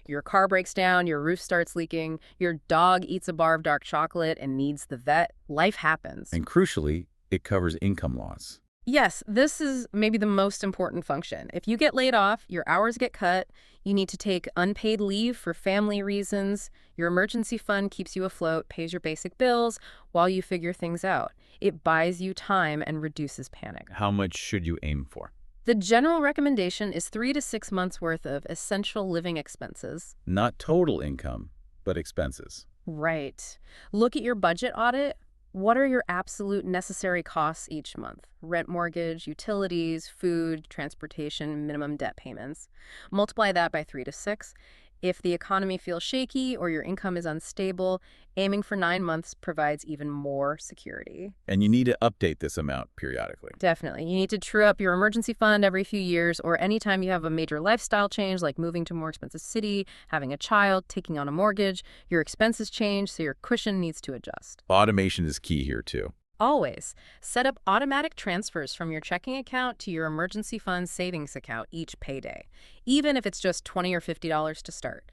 Your car breaks down, your roof starts leaking, your dog eats a bar of dark chocolate and needs the vet. Life happens. And crucially, it covers income loss. Yes, this is maybe the most important function. If you get laid off, your hours get cut, you need to take unpaid leave for family reasons, your emergency fund keeps you afloat, pays your basic bills while you figure things out. It buys you time and reduces panic. How much should you aim for? The general recommendation is 3 to 6 months worth of essential living expenses. Not total income, but expenses. Right. Look at your budget audit. What are your absolute necessary costs each month? Rent, mortgage, utilities, food, transportation, minimum debt payments. Multiply that by 3 to 6. If the economy feels shaky or your income is unstable, aiming for 9 months provides even more security. And you need to update this amount periodically. Definitely. You need to true up your emergency fund every few years or anytime you have a major lifestyle change like moving to a more expensive city, having a child, taking on a mortgage. Your expenses change, so your cushion needs to adjust. Automation is key here too. Always. Set up automatic transfers from your checking account to your emergency fund savings account each payday, even if it's just $20 or $50 to start.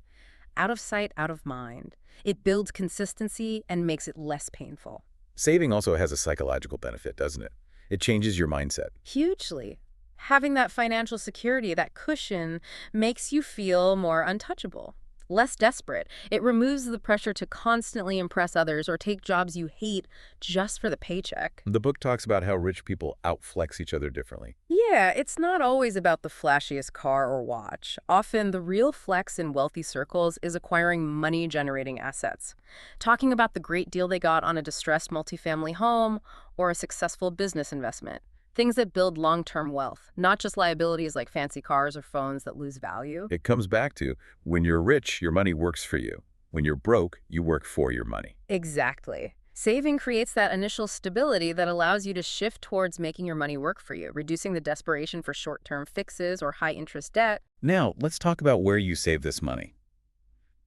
Out of sight, out of mind. It builds consistency and makes it less painful. Saving also has a psychological benefit, doesn't it? It changes your mindset. Hugely. Having that financial security, that cushion, makes you feel more untouchable, less desperate. It removes the pressure to constantly impress others or take jobs you hate just for the paycheck. The book talks about how rich people outflex each other differently. Yeah, it's not always about the flashiest car or watch. Often, the real flex in wealthy circles is acquiring money-generating assets. Talking about the great deal they got on a distressed multifamily home or a successful business investment. Things that build long-term wealth, not just liabilities like fancy cars or phones that lose value. It comes back to, when you're rich, your money works for you. When you're broke, you work for your money. Exactly. Saving creates that initial stability that allows you to shift towards making your money work for you, reducing the desperation for short-term fixes or high-interest debt. Now, let's talk about where you save this money.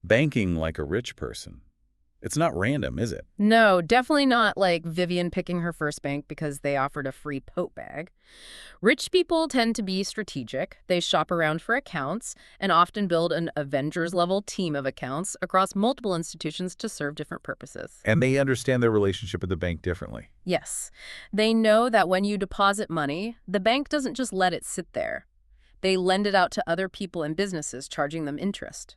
Banking like a rich person. It's not random, is it? No, definitely not like Vivian picking her first bank because they offered a free tote bag. Rich people tend to be strategic. They shop around for accounts and often build an Avengers-level team of accounts across multiple institutions to serve different purposes. And they understand their relationship with the bank differently. Yes. They know that when you deposit money, the bank doesn't just let it sit there. They lend it out to other people and businesses, charging them interest.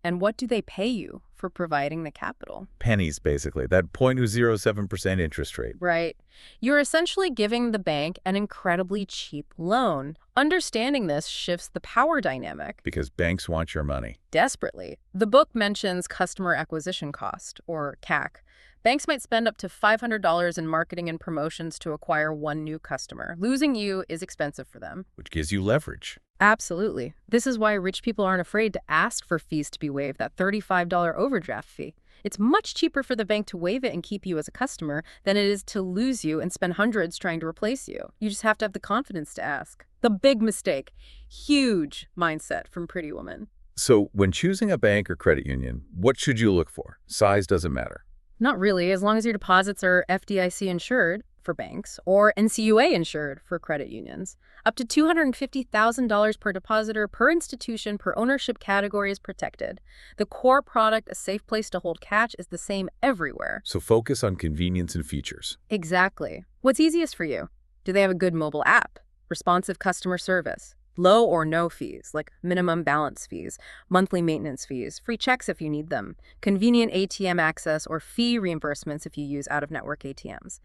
And what do they pay you for providing the capital? Pennies, basically. That 0.07% interest rate. Right. You're essentially giving the bank an incredibly cheap loan. Understanding this shifts the power dynamic. Because banks want your money. Desperately. The book mentions customer acquisition cost, or CAC. Banks might spend up to $500 in marketing and promotions to acquire one new customer. Losing you is expensive for them. Which gives you leverage. Absolutely. This is why rich people aren't afraid to ask for fees to be waived, that $35 overdraft fee. It's much cheaper for the bank to waive it and keep you as a customer than it is to lose you and spend hundreds trying to replace you. You just have to have the confidence to ask. The big mistake. Huge mindset from Pretty Woman. So when choosing a bank or credit union, what should you look for? Size doesn't matter. Not really, as long as your deposits are FDIC insured for banks or NCUA insured for credit unions. Up to $250,000 per depositor, per institution, per ownership category is protected. The core product, a safe place to hold cash, is the same everywhere. So focus on convenience and features. Exactly. What's easiest for you? Do they have a good mobile app? Responsive customer service? Low or no fees, like minimum balance fees, monthly maintenance fees, free checks if you need them, convenient ATM access, or fee reimbursements if you use out-of-network ATMs.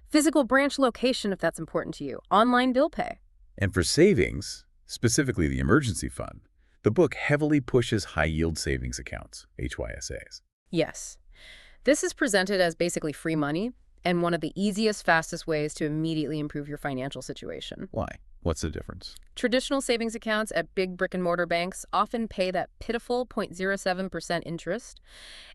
Physical branch location if that's important to you, online bill pay. And for savings, specifically the emergency fund, the book heavily pushes high-yield savings accounts, HYSAs. Yes. This is presented as basically free money and one of the easiest, fastest ways to immediately improve your financial situation. Why? What's the difference? Traditional savings accounts at big brick-and-mortar banks often pay that pitiful 0.07% interest.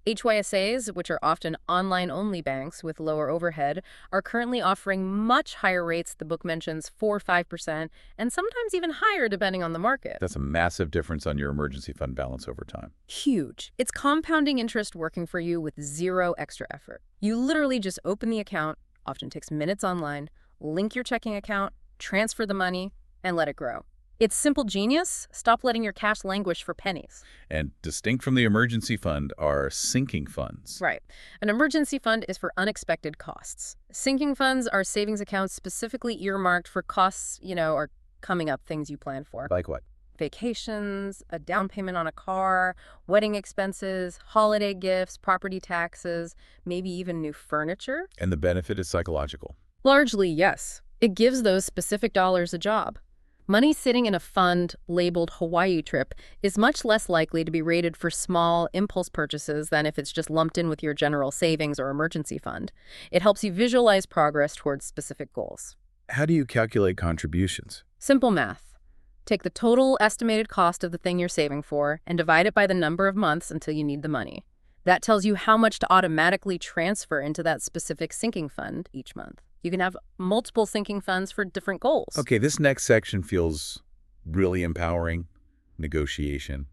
HYSAs, which are often online-only banks with lower overhead, are currently offering much higher rates. The book mentions 4 or 5%, and sometimes even higher depending on the market. That's a massive difference on your emergency fund balance over time. Huge. It's compounding interest working for you with zero extra effort. You literally just open the account, often takes minutes online, link your checking account, transfer the money, and let it grow. It's simple genius. Stop letting your cash languish for pennies. And distinct from the emergency fund are sinking funds. Right. An emergency fund is for unexpected costs. Sinking funds are savings accounts specifically earmarked for costs, or coming up things you plan for. Like what? Vacations, a down payment on a car, wedding expenses, holiday gifts, property taxes, maybe even new furniture. And the benefit is psychological. Largely, yes. It gives those specific dollars a job. Money sitting in a fund labeled Hawaii trip is much less likely to be rated for small impulse purchases than if it's just lumped in with your general savings or emergency fund. It helps you visualize progress towards specific goals. How do you calculate contributions? Simple math. Take the total estimated cost of the thing you're saving for and divide it by the number of months until you need the money. That tells you how much to automatically transfer into that specific sinking fund each month. You can have multiple sinking funds for different goals. Okay, this next section feels really empowering. Negotiation.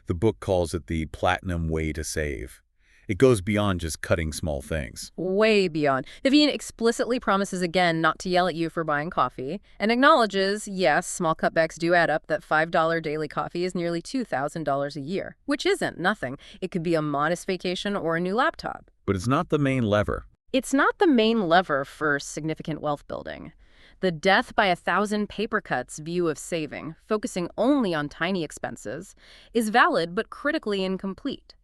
The book calls it the platinum way to save. It goes beyond just cutting small things. Way beyond. Vivian explicitly promises again not to yell at you for buying coffee and acknowledges, yes, small cutbacks do add up, that $5 daily coffee is nearly $2,000 a year, which isn't nothing. It could be a modest vacation or a new laptop. But it's not the main lever. It's not the main lever for significant wealth building. The death by 1,000 paper cuts view of saving, focusing only on tiny expenses, is valid but critically incomplete.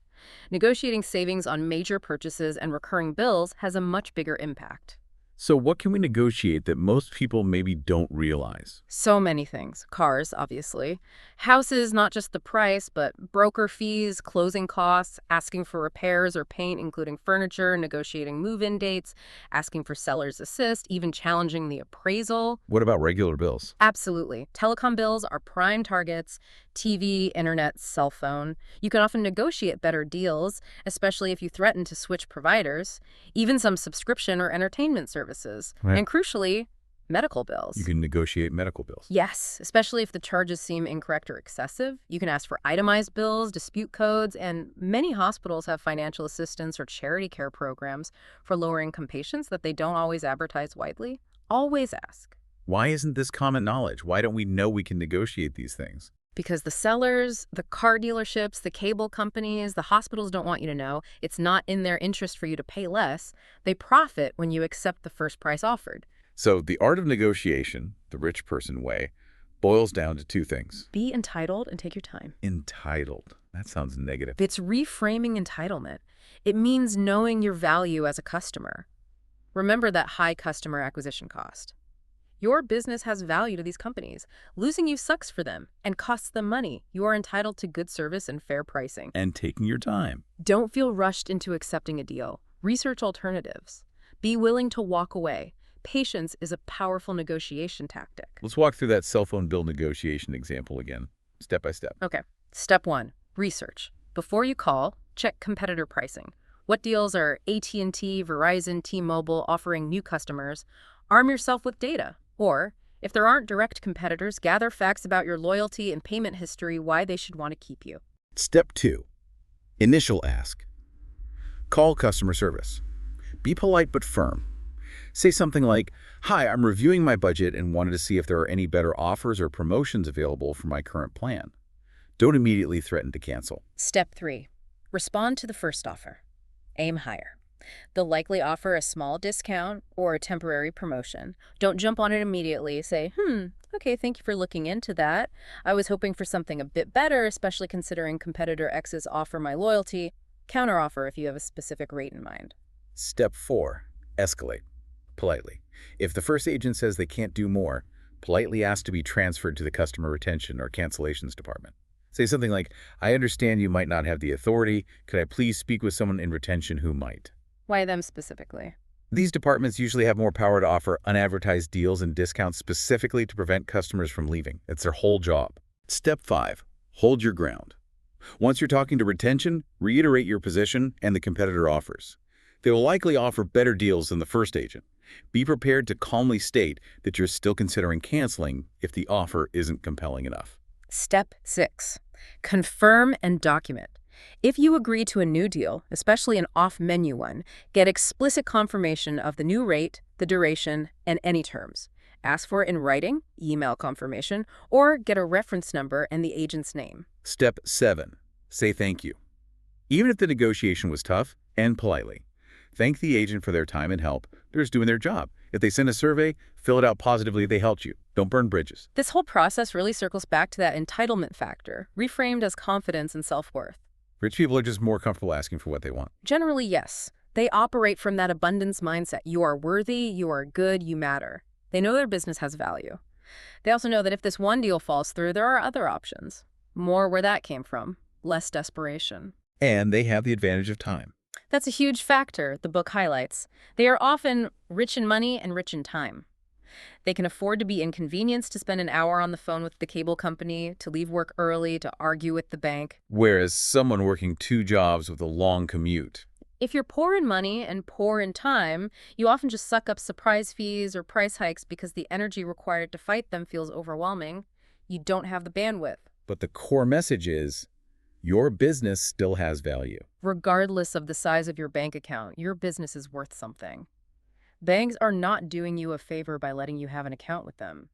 Negotiating savings on major purchases and recurring bills has a much bigger impact. So what can we negotiate that most people maybe don't realize? So many things. Cars, obviously. Houses, not just the price, but broker fees, closing costs, asking for repairs or paint, including furniture, negotiating move-in dates, asking for seller's assist, even challenging the appraisal. What about regular bills? Absolutely. Telecom bills are prime targets. TV, internet, cell phone. You can often negotiate better deals, especially if you threaten to switch providers, even some subscription or entertainment services. Right. And crucially, medical bills. You can negotiate medical bills. Yes, especially if the charges seem incorrect or excessive. You can ask for itemized bills, dispute codes, and many hospitals have financial assistance or charity care programs for lower-income patients that they don't always advertise widely. Always ask. Why isn't this common knowledge? Why don't we know we can negotiate these things? Because the sellers, the car dealerships, the cable companies, the hospitals don't want you to know. It's not in their interest for you to pay less. They profit when you accept the first price offered. So the art of negotiation, the rich person way, boils down to two things. Be entitled and take your time. Entitled. That sounds negative. It's reframing entitlement. It means knowing your value as a customer. Remember that high customer acquisition cost. Your business has value to these companies. Losing you sucks for them and costs them money. You are entitled to good service and fair pricing. And taking your time. Don't feel rushed into accepting a deal. Research alternatives. Be willing to walk away. Patience is a powerful negotiation tactic. Let's walk through that cell phone bill negotiation example again, step by step. Okay. Step 1, research. Before you call, check competitor pricing. What deals are AT&T, Verizon, T-Mobile offering new customers? Arm yourself with data. Or, if there aren't direct competitors, gather facts about your loyalty and payment history, why they should want to keep you. Step 2, initial ask. Call customer service. Be polite but firm. Say something like, "Hi, I'm reviewing my budget and wanted to see if there are any better offers or promotions available for my current plan." Don't immediately threaten to cancel. Step 3, respond to the first offer. Aim higher. They'll likely offer a small discount or a temporary promotion. Don't jump on it immediately. Say, okay, thank you for looking into that. I was hoping for something a bit better, especially considering competitor X's offer my loyalty. Counteroffer if you have a specific rate in mind. Step 4, escalate. Politely. If the first agent says they can't do more, politely ask to be transferred to the customer retention or cancellations department. Say something like, "I understand you might not have the authority. Could I please speak with someone in retention who might?" Why them specifically? These departments usually have more power to offer unadvertised deals and discounts specifically to prevent customers from leaving. It's their whole job. Step 5. Hold your ground. Once you're talking to retention, reiterate your position and the competitor offers. They will likely offer better deals than the first agent. Be prepared to calmly state that you're still considering canceling if the offer isn't compelling enough. Step 6. Confirm and document. If you agree to a new deal, especially an off-menu one, get explicit confirmation of the new rate, the duration, and any terms. Ask for it in writing, email confirmation, or get a reference number and the agent's name. Step 7. Say thank you. Even if the negotiation was tough, and politely. Thank the agent for their time and help. They're just doing their job. If they send a survey, fill it out positively. They helped you. Don't burn bridges. This whole process really circles back to that entitlement factor, reframed as confidence and self-worth. Rich people are just more comfortable asking for what they want. Generally, yes. They operate from that abundance mindset. You are worthy, you are good, you matter. They know their business has value. They also know that if this one deal falls through, there are other options. More where that came from. Less desperation. And they have the advantage of time. That's a huge factor, the book highlights. They are often rich in money and rich in time. They can afford to be inconvenienced to spend an hour on the phone with the cable company, to leave work early, to argue with the bank. Whereas someone working 2 jobs with a long commute. If you're poor in money and poor in time, you often just suck up surprise fees or price hikes because the energy required to fight them feels overwhelming. You don't have the bandwidth. But the core message is, your business still has value. Regardless of the size of your bank account, your business is worth something. Banks are not doing you a favor by letting you have an account with them.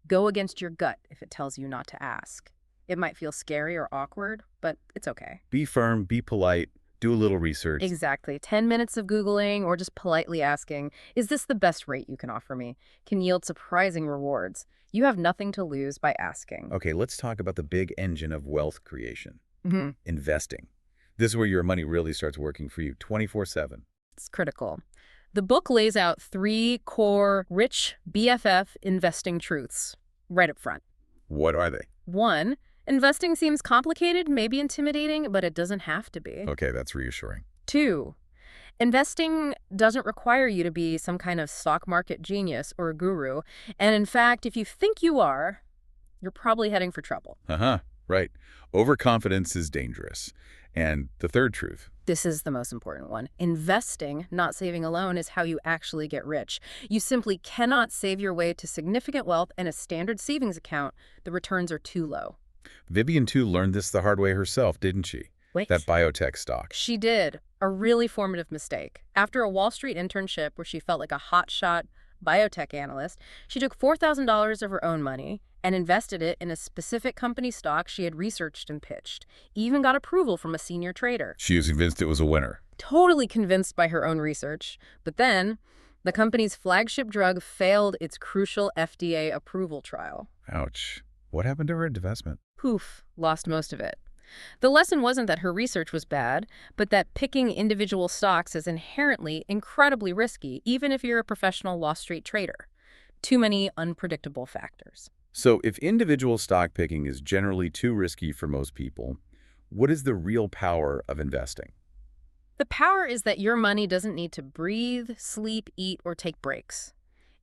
Go against your gut if it tells you not to ask. It might feel scary or awkward, but it's okay. Be firm, be polite, do a little research. Exactly. 10 minutes of Googling or just politely asking, is this the best rate you can offer me, can yield surprising rewards. You have nothing to lose by asking. Okay, let's talk about the big engine of wealth creation. Mm-hmm. Investing. This is where your money really starts working for you 24/7. It's critical. The book lays out 3 core rich BFF investing truths right up front. What are they? 1, investing seems complicated, maybe intimidating, but it doesn't have to be. Okay, that's reassuring. 2, investing doesn't require you to be some kind of stock market genius or a guru. And in fact, if you think you are, you're probably heading for trouble. Right. Overconfidence is dangerous. And the third truth. This is the most important one. Investing, not saving alone, is how you actually get rich. You simply cannot save your way to significant wealth in a standard savings account. The returns are too low. Vivian Tu learned this the hard way herself, didn't she? Wait. That biotech stock. She did. A really formative mistake. After a Wall Street internship where she felt like a hotshot biotech analyst, she took $4,000 of her own money and invested it in a specific company stock she had researched and pitched. Even got approval from a senior trader. She was convinced it was a winner. Totally convinced by her own research. But then, the company's flagship drug failed its crucial FDA approval trial. Ouch. What happened to her investment? Poof, lost most of it. The lesson wasn't that her research was bad, but that picking individual stocks is inherently incredibly risky, even if you're a professional Wall Street trader. Too many unpredictable factors. So if individual stock picking is generally too risky for most people, what is the real power of investing? The power is that your money doesn't need to breathe, sleep, eat, or take breaks.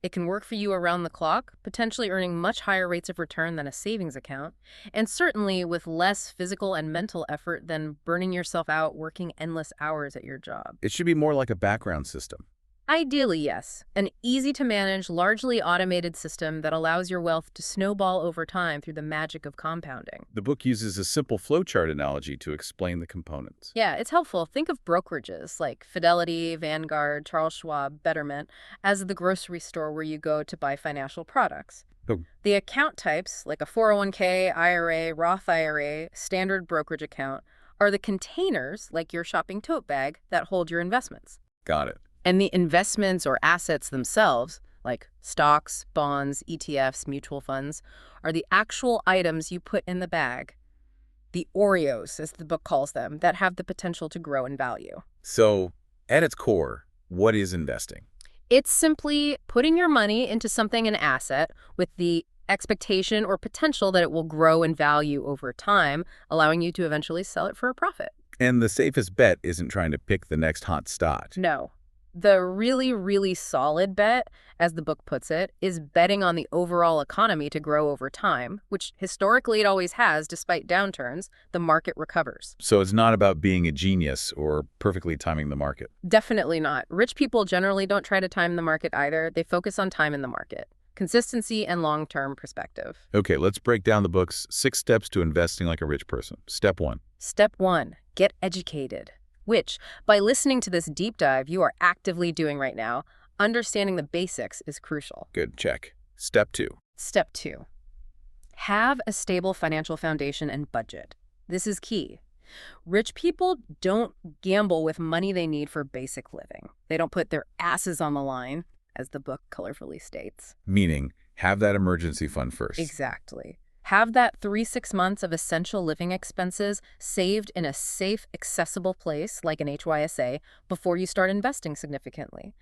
It can work for you around the clock, potentially earning much higher rates of return than a savings account, and certainly with less physical and mental effort than burning yourself out working endless hours at your job. It should be more like a background system. Ideally, yes. An easy-to-manage, largely automated system that allows your wealth to snowball over time through the magic of compounding. The book uses a simple flowchart analogy to explain the components. Yeah, it's helpful. Think of brokerages like Fidelity, Vanguard, Charles Schwab, Betterment as the grocery store where you go to buy financial products. Oh. The account types, like a 401k, IRA, Roth IRA, standard brokerage account, are the containers, like your shopping tote bag, that hold your investments. Got it. And the investments or assets themselves, like stocks, bonds, ETFs, mutual funds, are the actual items you put in the bag. The Oreos, as the book calls them, that have the potential to grow in value. So, at its core, what is investing? It's simply putting your money into something, an asset, with the expectation or potential that it will grow in value over time, allowing you to eventually sell it for a profit. And the safest bet isn't trying to pick the next hot stock. No. The really, really solid bet, as the book puts it, is betting on the overall economy to grow over time, which historically it always has. Despite downturns, the market recovers. So it's not about being a genius or perfectly timing the market. Definitely not. Rich people generally don't try to time the market either. They focus on time in the market, consistency, and long-term perspective. Okay, let's break down the book's 6 steps to investing like a rich person. Step 1. Step 1, get educated. Which, by listening to this deep dive you are actively doing right now, understanding the basics is crucial. Good, check. Step 2. Step 2, have a stable financial foundation and budget. This is key. Rich people don't gamble with money they need for basic living. They don't put their asses on the line, as the book colorfully states. Meaning, have that emergency fund first. Exactly. Have that 3-6 months of essential living expenses saved in a safe, accessible place like an HYSA before you start investing significantly.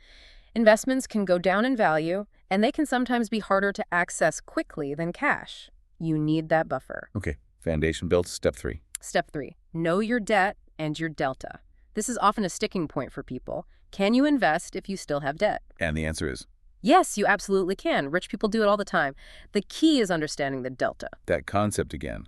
Investments can go down in value, and they can sometimes be harder to access quickly than cash. You need that buffer. Okay, foundation built. Step 3. Step 3, know your debt and your delta. This is often a sticking point for people. Can you invest if you still have debt? And the answer is? Yes, you absolutely can. Rich people do it all the time. The key is understanding the delta. That concept again.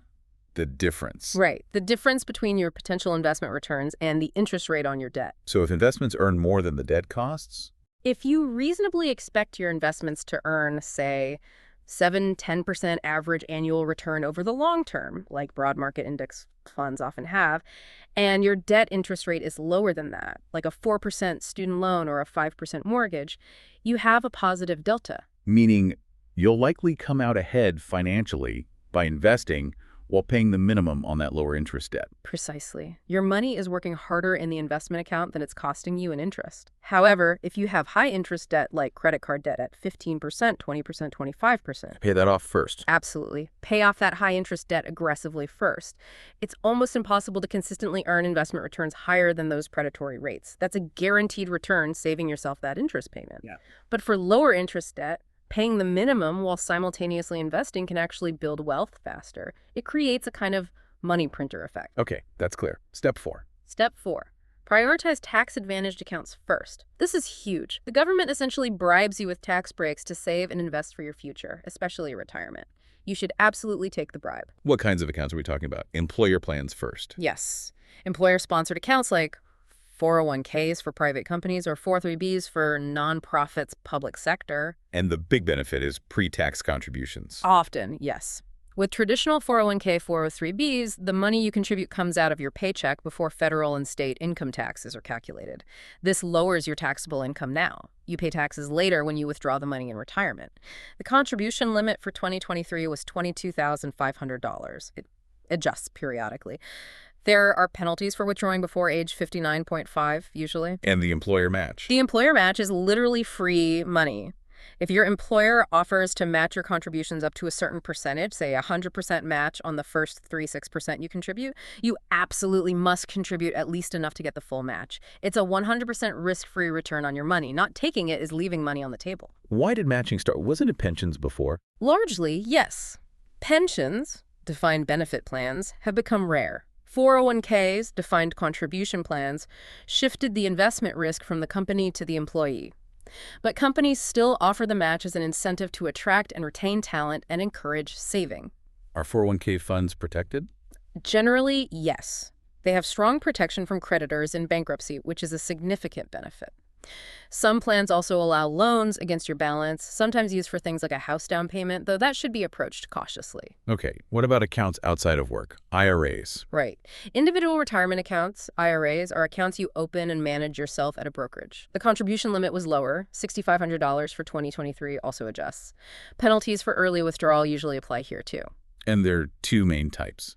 The difference. Right. The difference between your potential investment returns and the interest rate on your debt. So if investments earn more than the debt costs? If you reasonably expect your investments to earn, say, 7–10% average annual return over the long term, like broad market index funds often have, and your debt interest rate is lower than that, like a 4% student loan or a 5% mortgage, you have a positive delta. Meaning, you'll likely come out ahead financially by investing while paying the minimum on that lower interest debt. Precisely. Your money is working harder in the investment account than it's costing you in interest. However, if you have high interest debt like credit card debt at 15%, 20%, 25%. Pay that off first. Absolutely. Pay off that high interest debt aggressively first. It's almost impossible to consistently earn investment returns higher than those predatory rates. That's a guaranteed return, saving yourself that interest payment. Yeah. But for lower interest debt, paying the minimum while simultaneously investing can actually build wealth faster. It creates a kind of money printer effect. Okay, that's clear. Step 4. Step 4. Prioritize tax-advantaged accounts first. This is huge. The government essentially bribes you with tax breaks to save and invest for your future, especially retirement. You should absolutely take the bribe. What kinds of accounts are we talking about? Employer plans first. Yes. Employer-sponsored accounts like 401ks for private companies or 403bs for nonprofits, public sector. And the big benefit is pre-tax contributions. Often, yes. With traditional 401k, 403bs, the money you contribute comes out of your paycheck before federal and state income taxes are calculated. This lowers your taxable income now. You pay taxes later when you withdraw the money in retirement. The contribution limit for 2023 was $22,500. It adjusts periodically. There are penalties for withdrawing before age 59.5, usually. And the employer match. The employer match is literally free money. If your employer offers to match your contributions up to a certain percentage, say 100% match on the first 3–6% you contribute, you absolutely must contribute at least enough to get the full match. It's a 100% risk-free return on your money. Not taking it is leaving money on the table. Why did matching start? Wasn't it pensions before? Largely, yes. Pensions, defined benefit plans, have become rare. 401ks, defined contribution plans, shifted the investment risk from the company to the employee. But companies still offer the match as an incentive to attract and retain talent and encourage saving. Are 401k funds protected? Generally, yes. They have strong protection from creditors in bankruptcy, which is a significant benefit. Some plans also allow loans against your balance, sometimes used for things like a house down payment, though that should be approached cautiously. Okay, what about accounts outside of work? IRAs? Right. Individual retirement accounts, IRAs, are accounts you open and manage yourself at a brokerage. The contribution limit was lower. $6,500 for 2023 also adjusts. Penalties for early withdrawal usually apply here too. And there are 2 main types,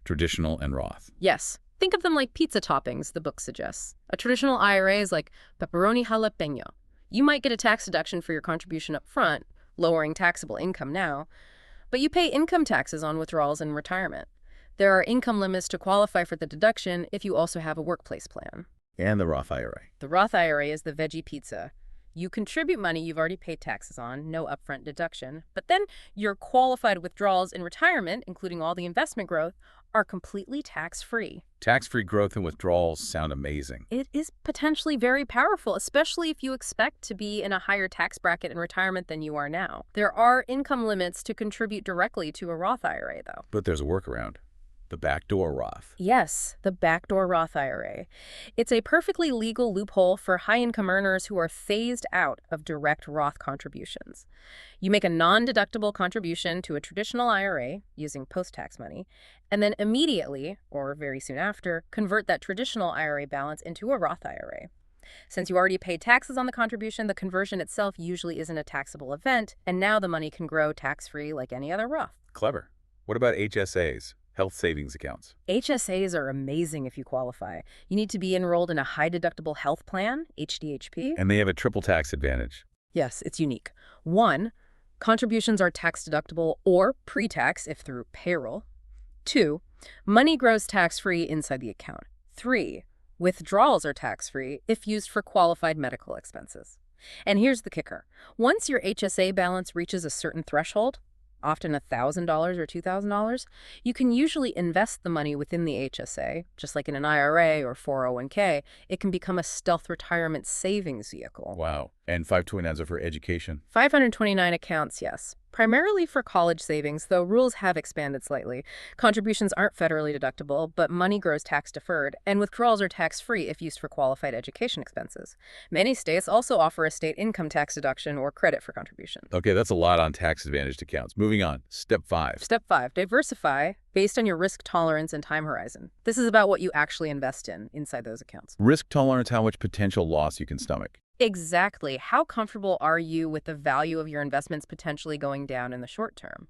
traditional and Roth. Yes. Think of them like pizza toppings, the book suggests. A traditional IRA is like pepperoni jalapeno. You might get a tax deduction for your contribution up front, lowering taxable income now, but you pay income taxes on withdrawals in retirement. There are income limits to qualify for the deduction if you also have a workplace plan. And the Roth IRA. The Roth IRA is the veggie pizza. You contribute money you've already paid taxes on, no upfront deduction, but then your qualified withdrawals in retirement, including all the investment growth, are completely tax-free. Tax-free growth and withdrawals sound amazing. It is potentially very powerful, especially if you expect to be in a higher tax bracket in retirement than you are now. There are income limits to contribute directly to a Roth IRA, though. But there's a workaround. The backdoor Roth. Yes, the backdoor Roth IRA. It's a perfectly legal loophole for high-income earners who are phased out of direct Roth contributions. You make a non-deductible contribution to a traditional IRA using post-tax money, and then immediately, or very soon after, convert that traditional IRA balance into a Roth IRA. Since you already paid taxes on the contribution, the conversion itself usually isn't a taxable event, and now the money can grow tax-free like any other Roth. Clever. What about HSAs? Health savings accounts. HSAs are amazing if you qualify. You need to be enrolled in a high-deductible health plan, HDHP. And they have a triple tax advantage. Yes, it's unique. 1, contributions are tax-deductible or pre-tax if through payroll. 2, money grows tax-free inside the account. 3, withdrawals are tax-free if used for qualified medical expenses. And here's the kicker. Once your HSA balance reaches a certain threshold, often $1,000 or $2,000, you can usually invest the money within the HSA, just like in an IRA or 401k. It can become a stealth retirement savings vehicle. Wow. And 529s are for education. 529 accounts, yes. Primarily for college savings, though rules have expanded slightly. Contributions aren't federally deductible, but money grows tax-deferred, and withdrawals are tax-free if used for qualified education expenses. Many states also offer a state income tax deduction or credit for contributions. Okay, that's a lot on tax-advantaged accounts. Moving on. Step 5. Step 5, diversify based on your risk tolerance and time horizon. This is about what you actually invest in inside those accounts. Risk tolerance, how much potential loss you can stomach. Exactly. How comfortable are you with the value of your investments potentially going down in the short term?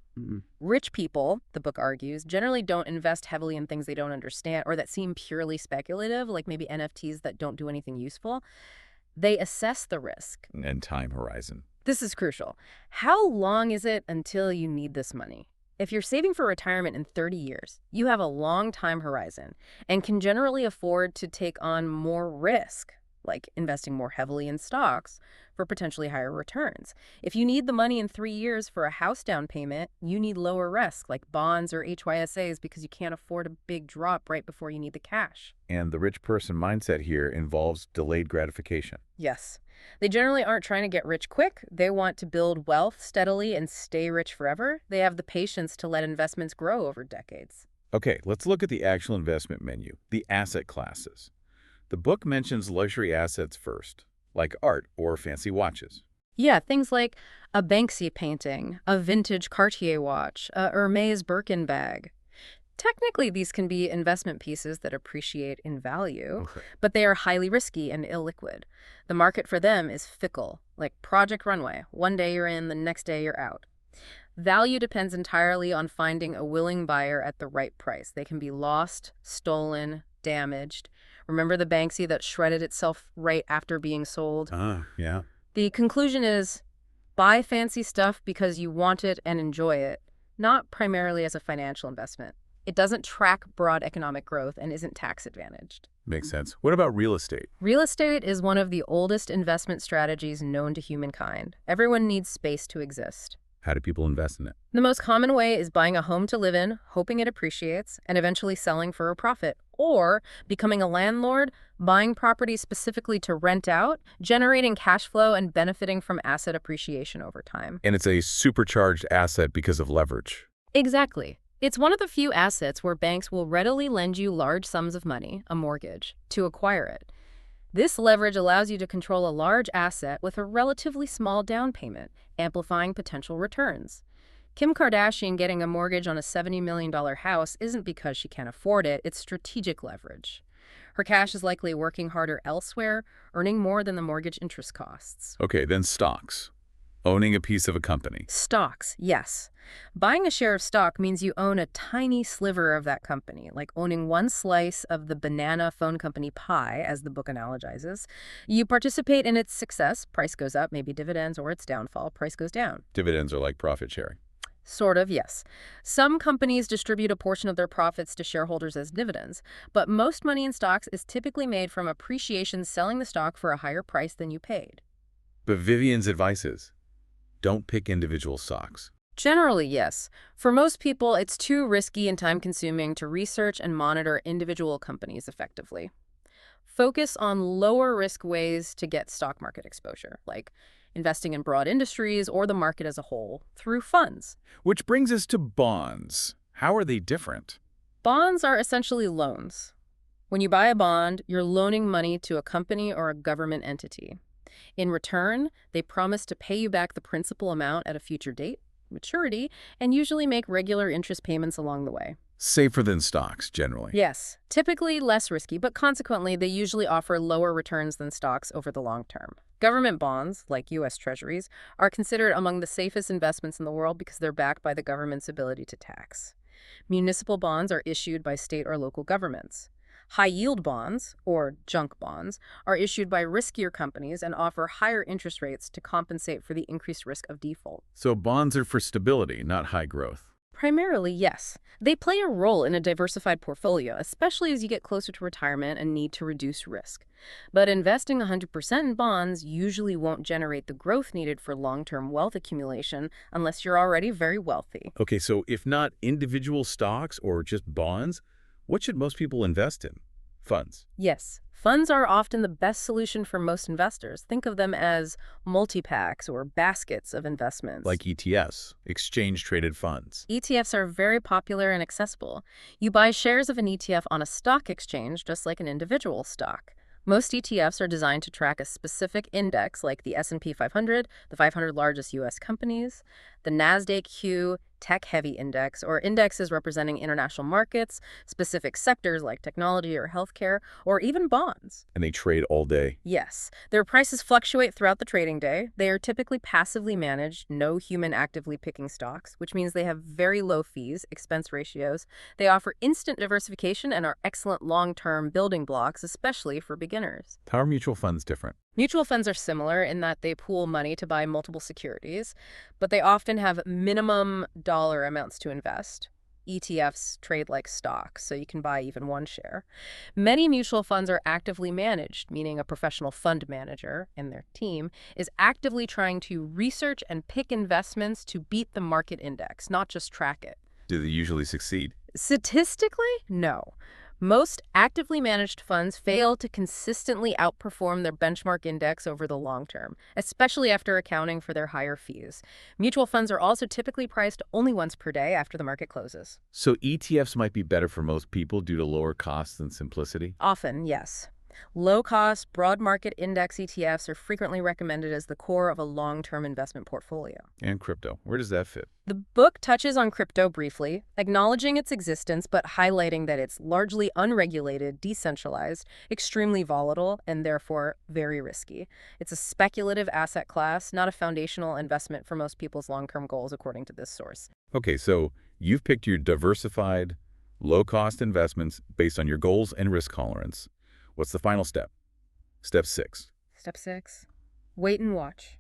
Rich people, the book argues, generally don't invest heavily in things they don't understand or that seem purely speculative, like maybe NFTs that don't do anything useful. They assess the risk. And time horizon. This is crucial. How long is it until you need this money? If you're saving for retirement in 30 years, you have a long time horizon and can generally afford to take on more risk, like investing more heavily in stocks for potentially higher returns. If you need the money in 3 years for a house down payment, you need lower risk, like bonds or HYSAs, because you can't afford a big drop right before you need the cash. And the rich person mindset here involves delayed gratification. Yes. They generally aren't trying to get rich quick. They want to build wealth steadily and stay rich forever. They have the patience to let investments grow over decades. Okay, let's look at the actual investment menu, the asset classes. The book mentions luxury assets first, like art or fancy watches. Yeah, things like a Banksy painting, a vintage Cartier watch, a Hermes Birkin bag. Technically, these can be investment pieces that appreciate in value, but they are highly risky and illiquid. The market for them is fickle, like Project Runway. One day you're in, the next day you're out. Value depends entirely on finding a willing buyer at the right price. They can be lost, stolen, damaged. Remember the Banksy that shredded itself right after being sold? Yeah. The conclusion is, buy fancy stuff because you want it and enjoy it, not primarily as a financial investment. It doesn't track broad economic growth and isn't tax advantaged. Makes sense. What about real estate? Real estate is one of the oldest investment strategies known to humankind. Everyone needs space to exist. How do people invest in it? The most common way is buying a home to live in, hoping it appreciates, and eventually selling for a profit. Or becoming a landlord, buying property specifically to rent out, generating cash flow and benefiting from asset appreciation over time. And it's a supercharged asset because of leverage. Exactly. It's one of the few assets where banks will readily lend you large sums of money, a mortgage, to acquire it. This leverage allows you to control a large asset with a relatively small down payment, amplifying potential returns. Kim Kardashian getting a mortgage on a $70 million house isn't because she can't afford it, it's strategic leverage. Her cash is likely working harder elsewhere, earning more than the mortgage interest costs. Okay, then stocks. Owning a piece of a company. Stocks, yes. Buying a share of stock means you own a tiny sliver of that company, like owning one slice of the banana phone company pie, as the book analogizes. You participate in its success, price goes up, maybe dividends, or its downfall, price goes down. Dividends are like profit sharing. Sort of, yes. Some companies distribute a portion of their profits to shareholders as dividends, but most money in stocks is typically made from appreciation selling the stock for a higher price than you paid. But Vivian's advice is, don't pick individual stocks. Generally, yes. For most people, it's too risky and time-consuming to research and monitor individual companies effectively. Focus on lower-risk ways to get stock market exposure, like investing in broad industries or the market as a whole through funds. Which brings us to bonds. How are they different? Bonds are essentially loans. When you buy a bond, you're loaning money to a company or a government entity. In return, they promise to pay you back the principal amount at a future date, maturity, and usually make regular interest payments along the way. Safer than stocks, generally. Yes, typically less risky, but consequently, they usually offer lower returns than stocks over the long term. Government bonds, like U.S. Treasuries, are considered among the safest investments in the world because they're backed by the government's ability to tax. Municipal bonds are issued by state or local governments. High-yield bonds, or junk bonds, are issued by riskier companies and offer higher interest rates to compensate for the increased risk of default. So bonds are for stability, not high growth. Primarily, yes. They play a role in a diversified portfolio, especially as you get closer to retirement and need to reduce risk. But investing 100% in bonds usually won't generate the growth needed for long-term wealth accumulation unless you're already very wealthy. Okay, so if not individual stocks or just bonds, what should most people invest in? Funds. Yes, funds are often the best solution for most investors. Think of them as multi-packs or baskets of investments. Like ETFs, exchange-traded funds. ETFs are very popular and accessible. You buy shares of an ETF on a stock exchange just like an individual stock. Most ETFs are designed to track a specific index like the S&P 500, the 500 largest U.S. companies, the NASDAQ Q tech-heavy index, or indexes representing international markets, specific sectors like technology or healthcare, or even bonds. And they trade all day. Yes, their prices fluctuate throughout the trading day. They are typically passively managed, no human actively picking stocks, which means they have very low fees, expense ratios. They offer instant diversification and are excellent long-term building blocks, especially for beginners. How are mutual funds different? Mutual funds are similar in that they pool money to buy multiple securities, but they often have minimum dollar amounts to invest. ETFs trade like stocks, so you can buy even one share. Many mutual funds are actively managed, meaning a professional fund manager and their team is actively trying to research and pick investments to beat the market index, not just track it. Do they usually succeed? Statistically, no. Most actively managed funds fail to consistently outperform their benchmark index over the long term, especially after accounting for their higher fees. Mutual funds are also typically priced only once per day after the market closes. So ETFs might be better for most people due to lower costs and simplicity? Often, yes. Low-cost, broad market index ETFs are frequently recommended as the core of a long-term investment portfolio. And crypto, where does that fit? The book touches on crypto briefly, acknowledging its existence but highlighting that it's largely unregulated, decentralized, extremely volatile, and therefore very risky. It's a speculative asset class, not a foundational investment for most people's long-term goals, according to this source. Okay, so you've picked your diversified, low-cost investments based on your goals and risk tolerance. What's the final step? Step 6. Step 6. Wait and watch.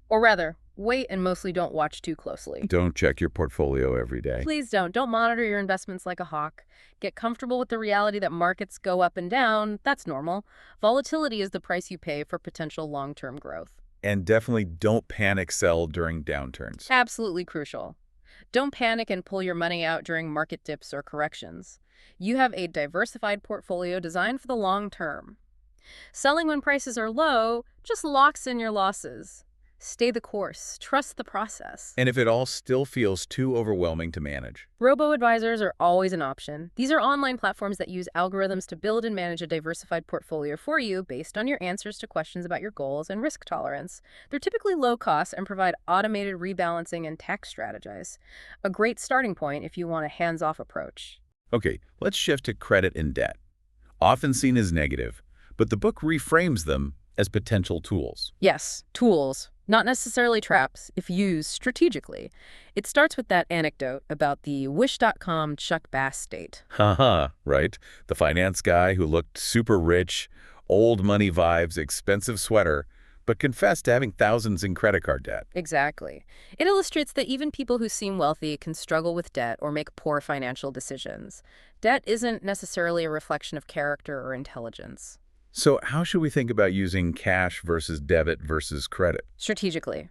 Or rather, wait and mostly don't watch too closely. Don't check your portfolio every day. Please don't. Don't monitor your investments like a hawk. Get comfortable with the reality that markets go up and down. That's normal. Volatility is the price you pay for potential long-term growth. And definitely don't panic sell during downturns. Absolutely crucial. Don't panic and pull your money out during market dips or corrections. You have a diversified portfolio designed for the long term. Selling when prices are low just locks in your losses. Stay the course. Trust the process. And if it all still feels too overwhelming to manage? Robo-advisors are always an option. These are online platforms that use algorithms to build and manage a diversified portfolio for you based on your answers to questions about your goals and risk tolerance. They're typically low cost and provide automated rebalancing and tax strategies. A great starting point if you want a hands-off approach. Okay, let's shift to credit and debt. Often seen as negative, but the book reframes them as potential tools. Yes, tools, not necessarily traps, if used strategically. It starts with that anecdote about the Wish.com Chuck Bass date. Haha, right? The finance guy who looked super rich, old money vibes, expensive sweater, but confessed to having thousands in credit card debt. Exactly. It illustrates that even people who seem wealthy can struggle with debt or make poor financial decisions. Debt isn't necessarily a reflection of character or intelligence. So how should we think about using cash versus debit versus credit? Strategically,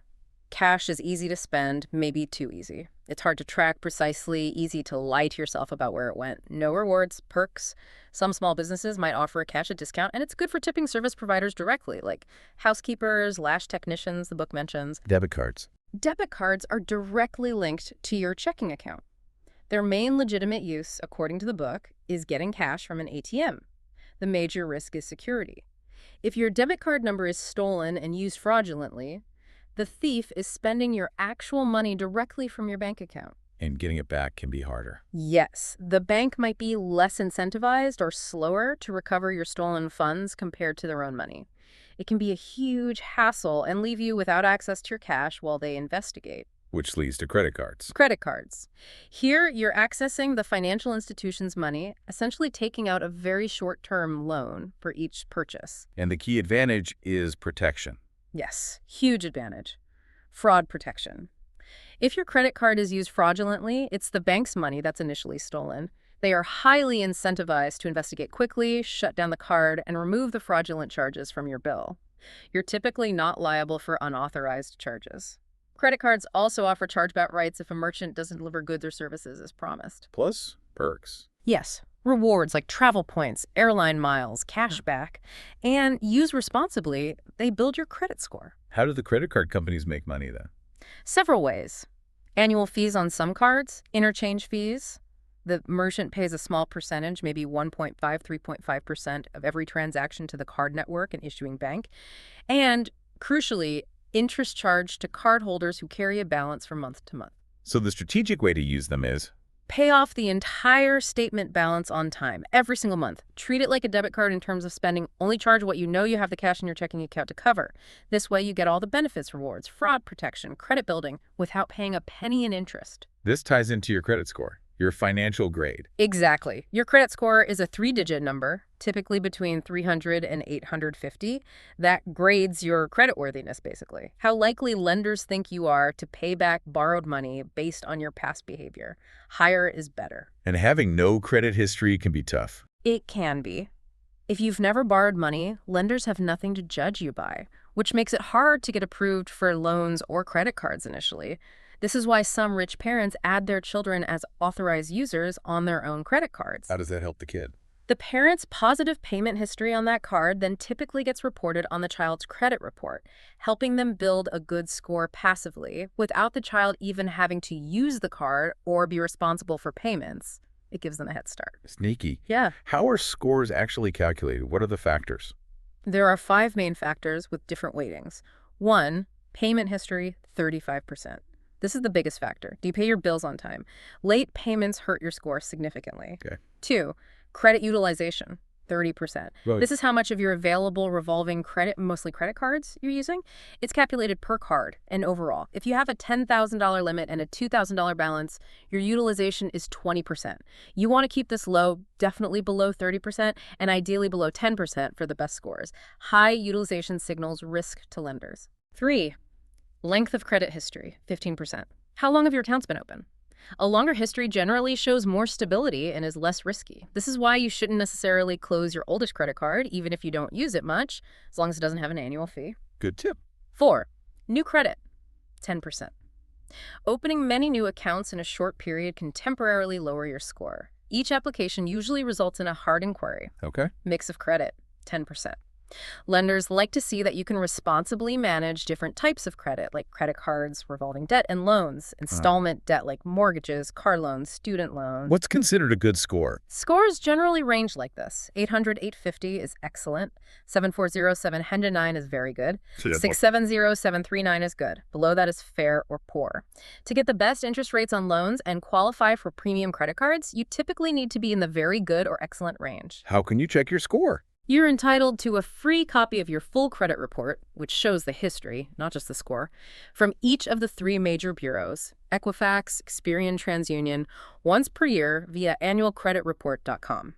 cash is easy to spend, maybe too easy. It's hard to track precisely, easy to lie to yourself about where it went. No rewards, perks. Some small businesses might offer a cash at discount, and it's good for tipping service providers directly, like housekeepers, lash technicians, the book mentions. Debit cards. Debit cards are directly linked to your checking account. Their main legitimate use, according to the book, is getting cash from an ATM. The major risk is security. If your debit card number is stolen and used fraudulently, the thief is spending your actual money directly from your bank account. And getting it back can be harder. Yes, the bank might be less incentivized or slower to recover your stolen funds compared to their own money. It can be a huge hassle and leave you without access to your cash while they investigate. Which leads to credit cards. Credit cards. Here, you're accessing the financial institution's money, essentially taking out a very short-term loan for each purchase. And the key advantage is protection. Yes, huge advantage. Fraud protection. If your credit card is used fraudulently, it's the bank's money that's initially stolen. They are highly incentivized to investigate quickly, shut down the card, and remove the fraudulent charges from your bill. You're typically not liable for unauthorized charges. Credit cards also offer chargeback rights if a merchant doesn't deliver goods or services as promised. Plus perks. Yes, rewards like travel points, airline miles, cash back, and used responsibly, they build your credit score. How do the credit card companies make money then? Several ways. Annual fees on some cards, interchange fees. The merchant pays a small percentage, maybe 1.5, 3.5% of every transaction to the card network and issuing bank. And, crucially, interest charged to cardholders who carry a balance from month to month. So the strategic way to use them is? Pay off the entire statement balance on time, every single month. Treat it like a debit card in terms of spending. Only charge what you know you have the cash in your checking account to cover. This way you get all the benefits, rewards, fraud protection, credit building, without paying a penny in interest. This ties into your credit score, your financial grade. Exactly. Your credit score is a 3-digit number, typically between 300 and 850, that grades your creditworthiness, basically. How likely lenders think you are to pay back borrowed money based on your past behavior. Higher is better. And having no credit history can be tough. It can be. If you've never borrowed money, lenders have nothing to judge you by, which makes it hard to get approved for loans or credit cards initially. This is why some rich parents add their children as authorized users on their own credit cards. How does that help the kid? The parent's positive payment history on that card then typically gets reported on the child's credit report, helping them build a good score passively without the child even having to use the card or be responsible for payments. It gives them a head start. Sneaky. Yeah. How are scores actually calculated? What are the factors? There are 5 main factors with different weightings. 1, payment history, 35%. This is the biggest factor. Do you pay your bills on time? Late payments hurt your score significantly. Okay. 2, credit utilization, 30%. Right. This is how much of your available revolving credit, mostly credit cards, you're using. It's calculated per card and overall. If you have a $10,000 limit and a $2,000 balance, your utilization is 20%. You want to keep this low, definitely below 30%, and ideally below 10% for the best scores. High utilization signals risk to lenders. 3, length of credit history, 15%. How long have your accounts been open? A longer history generally shows more stability and is less risky. This is why you shouldn't necessarily close your oldest credit card, even if you don't use it much, as long as it doesn't have an annual fee. Good tip. 4, new credit, 10%. Opening many new accounts in a short period can temporarily lower your score. Each application usually results in a hard inquiry. Okay. Mix of credit, 10%. Lenders like to see that you can responsibly manage different types of credit, like credit cards, revolving debt, and loans, installment debt like mortgages, car loans, student loans. What's considered a good score? Scores generally range like this. 800, 850 is excellent. 740, 709 is very good. 670, 739 is good. Below that is fair or poor. To get the best interest rates on loans and qualify for premium credit cards, you typically need to be in the very good or excellent range. How can you check your score? You're entitled to a free copy of your full credit report, which shows the history, not just the score, from each of the 3 major bureaus, Equifax, Experian, TransUnion, once per year via annualcreditreport.com.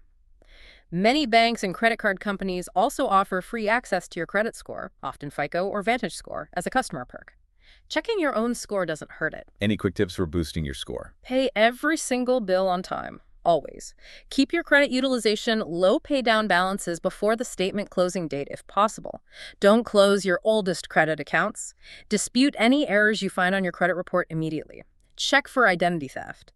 Many banks and credit card companies also offer free access to your credit score, often FICO or Vantage Score, as a customer perk. Checking your own score doesn't hurt it. Any quick tips for boosting your score? Pay every single bill on time. Always. Keep your credit utilization low pay down balances before the statement closing date if possible. Don't close your oldest credit accounts. Dispute any errors you find on your credit report immediately. Check for identity theft.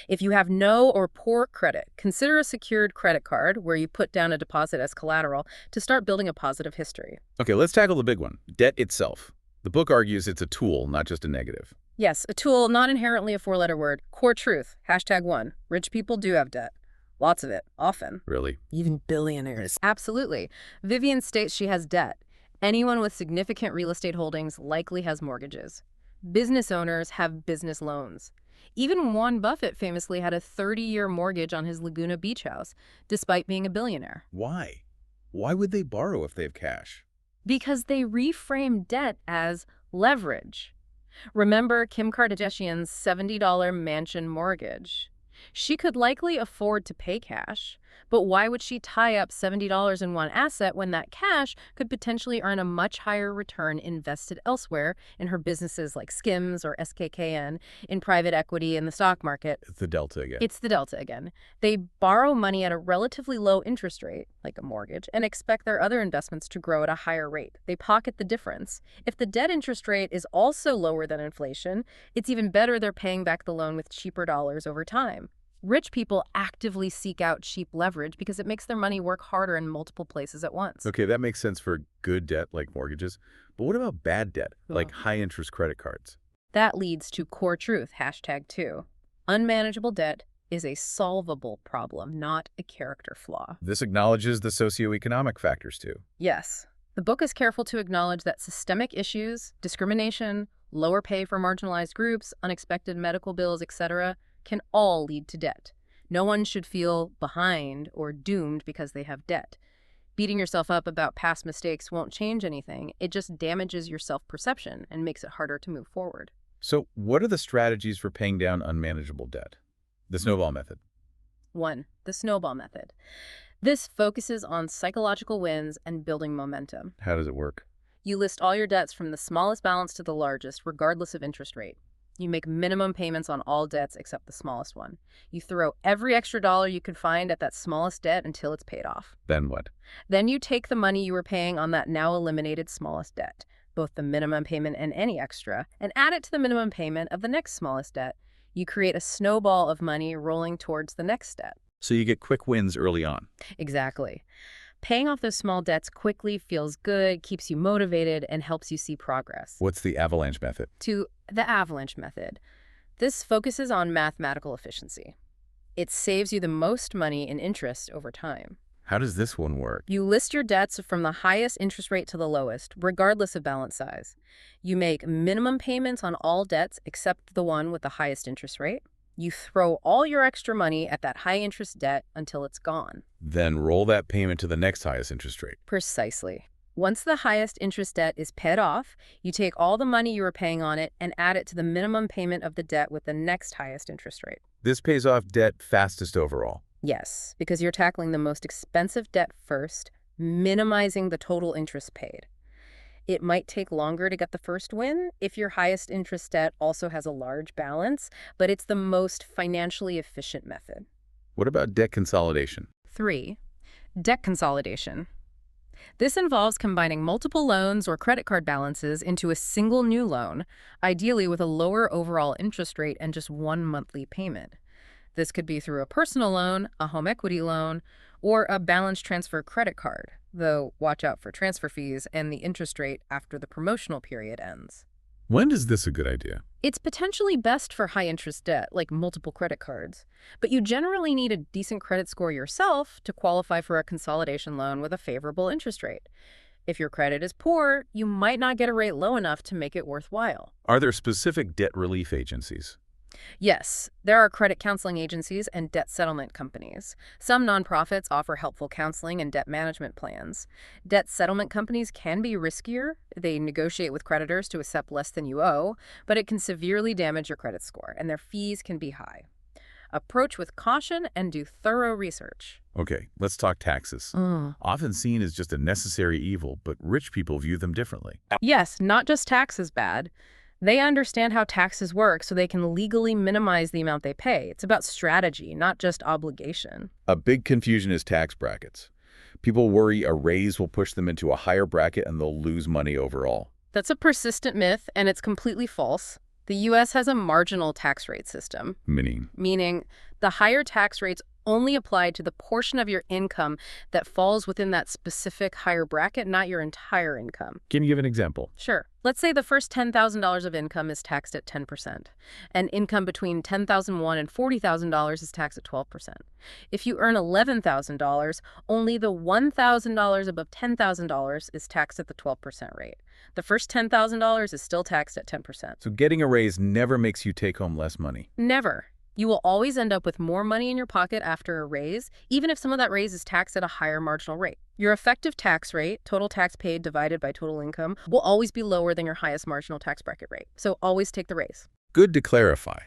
If you have no or poor credit, consider a secured credit card where you put down a deposit as collateral to start building a positive history. Okay, let's tackle the big one, debt itself. The book argues it's a tool, not just a negative. Yes, a tool, not inherently a four-letter word. Core truth. #1. Rich people do have debt. Lots of it, often. Really? Even billionaires. Absolutely. Vivian states she has debt. Anyone with significant real estate holdings likely has mortgages. Business owners have business loans. Even Warren Buffett famously had a 30-year mortgage on his Laguna Beach house, despite being a billionaire. Why? Why would they borrow if they have cash? Because they reframe debt as leverage. Remember Kim Kardashian's $70 mansion mortgage? She could likely afford to pay cash, but why would she tie up $70 in one asset when that cash could potentially earn a much higher return invested elsewhere in her businesses like Skims or SKKN, in private equity in the stock market? It's the delta again. It's the delta again. They borrow money at a relatively low interest rate, like a mortgage, and expect their other investments to grow at a higher rate. They pocket the difference. If the debt interest rate is also lower than inflation, it's even better they're paying back the loan with cheaper dollars over time. Rich people actively seek out cheap leverage because it makes their money work harder in multiple places at once. Okay, that makes sense for good debt like mortgages. But what about bad debt, like high-interest credit cards? That leads to core truth, #2. Unmanageable debt is a solvable problem, not a character flaw. This acknowledges the socioeconomic factors too. Yes. The book is careful to acknowledge that systemic issues, discrimination, lower pay for marginalized groups, unexpected medical bills, etc., can all lead to debt. No one should feel behind or doomed because they have debt. Beating yourself up about past mistakes won't change anything. It just damages your self-perception and makes it harder to move forward. So what are the strategies for paying down unmanageable debt? The snowball method. 1. The snowball method. This focuses on psychological wins and building momentum. How does it work? You list all your debts from the smallest balance to the largest, regardless of interest rate. You make minimum payments on all debts except the smallest one. You throw every extra dollar you could find at that smallest debt until it's paid off. Then what? Then you take the money you were paying on that now eliminated smallest debt, both the minimum payment and any extra, and add it to the minimum payment of the next smallest debt. You create a snowball of money rolling towards the next debt. So you get quick wins early on. Exactly. Paying off those small debts quickly feels good, keeps you motivated, and helps you see progress. What's the avalanche method? To the avalanche method. This focuses on mathematical efficiency. It saves you the most money in interest over time. How does this one work? You list your debts from the highest interest rate to the lowest, regardless of balance size. You make minimum payments on all debts except the one with the highest interest rate. You throw all your extra money at that high interest debt until it's gone. Then roll that payment to the next highest interest rate. Precisely. Once the highest interest debt is paid off, you take all the money you were paying on it and add it to the minimum payment of the debt with the next highest interest rate. This pays off debt fastest overall. Yes, because you're tackling the most expensive debt first, minimizing the total interest paid. It might take longer to get the first win if your highest interest debt also has a large balance, but it's the most financially efficient method. What about debt consolidation? 3. Debt consolidation. This involves combining multiple loans or credit card balances into a single new loan, ideally with a lower overall interest rate and just one monthly payment. This could be through a personal loan, a home equity loan, or a balance transfer credit card, though watch out for transfer fees and the interest rate after the promotional period ends. When is this a good idea? It's potentially best for high-interest debt, like multiple credit cards, but you generally need a decent credit score yourself to qualify for a consolidation loan with a favorable interest rate. If your credit is poor, you might not get a rate low enough to make it worthwhile. Are there specific debt relief agencies? Yes, there are credit counseling agencies and debt settlement companies. Some nonprofits offer helpful counseling and debt management plans. Debt settlement companies can be riskier. They negotiate with creditors to accept less than you owe, but it can severely damage your credit score, and their fees can be high. Approach with caution and do thorough research. Okay, let's talk taxes. Often seen as just a necessary evil, but rich people view them differently. Yes, not just taxes bad. They understand how taxes work so they can legally minimize the amount they pay. It's about strategy, not just obligation. A big confusion is tax brackets. People worry a raise will push them into a higher bracket and they'll lose money overall. That's a persistent myth, and it's completely false. The U.S. has a marginal tax rate system, meaning the higher tax rates only apply to the portion of your income that falls within that specific higher bracket, not your entire income. Can you give an example? Sure. Let's say the first $10,000 of income is taxed at 10%, and income between $10,001 and $40,000 is taxed at 12%. If you earn $11,000, only the $1,000 above $10,000 is taxed at the 12% rate. The first $10,000 is still taxed at 10%. So getting a raise never makes you take home less money. Never. You will always end up with more money in your pocket after a raise, even if some of that raise is taxed at a higher marginal rate. Your effective tax rate, total tax paid divided by total income, will always be lower than your highest marginal tax bracket rate. So always take the raise. Good to clarify.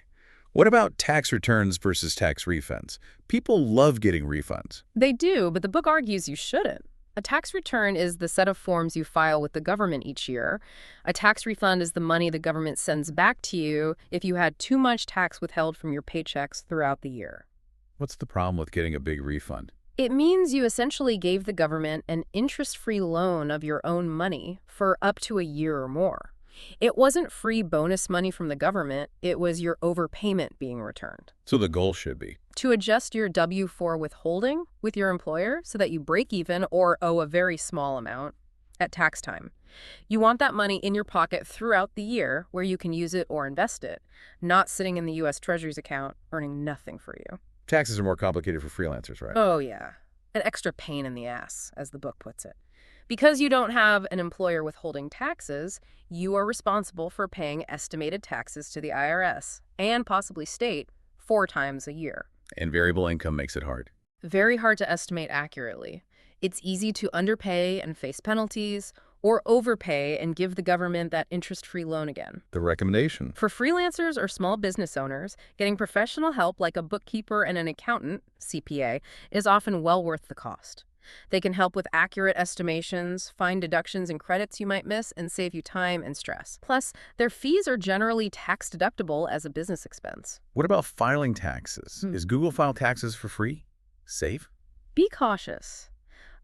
What about tax returns versus tax refunds? People love getting refunds. They do, but the book argues you shouldn't. A tax return is the set of forms you file with the government each year. A tax refund is the money the government sends back to you if you had too much tax withheld from your paychecks throughout the year. What's the problem with getting a big refund? It means you essentially gave the government an interest-free loan of your own money for up to a year or more. It wasn't free bonus money from the government, it was your overpayment being returned. So the goal should be to adjust your W-4 withholding with your employer so that you break even or owe a very small amount at tax time. You want that money in your pocket throughout the year where you can use it or invest it, not sitting in the U.S. Treasury's account earning nothing for you. Taxes are more complicated for freelancers, right? Oh, yeah. An extra pain in the ass, as the book puts it. Because you don't have an employer withholding taxes, you are responsible for paying estimated taxes to the IRS and possibly state 4 times a year. And variable income makes it hard. Very hard to estimate accurately. It's easy to underpay and face penalties, or overpay and give the government that interest-free loan again. The recommendation. For freelancers or small business owners, getting professional help like a bookkeeper and an accountant, CPA, is often well worth the cost. They can help with accurate estimations, find deductions and credits you might miss, and save you time and stress. Plus, their fees are generally tax-deductible as a business expense. What about filing taxes? Is Google File taxes for free? Safe? Be cautious.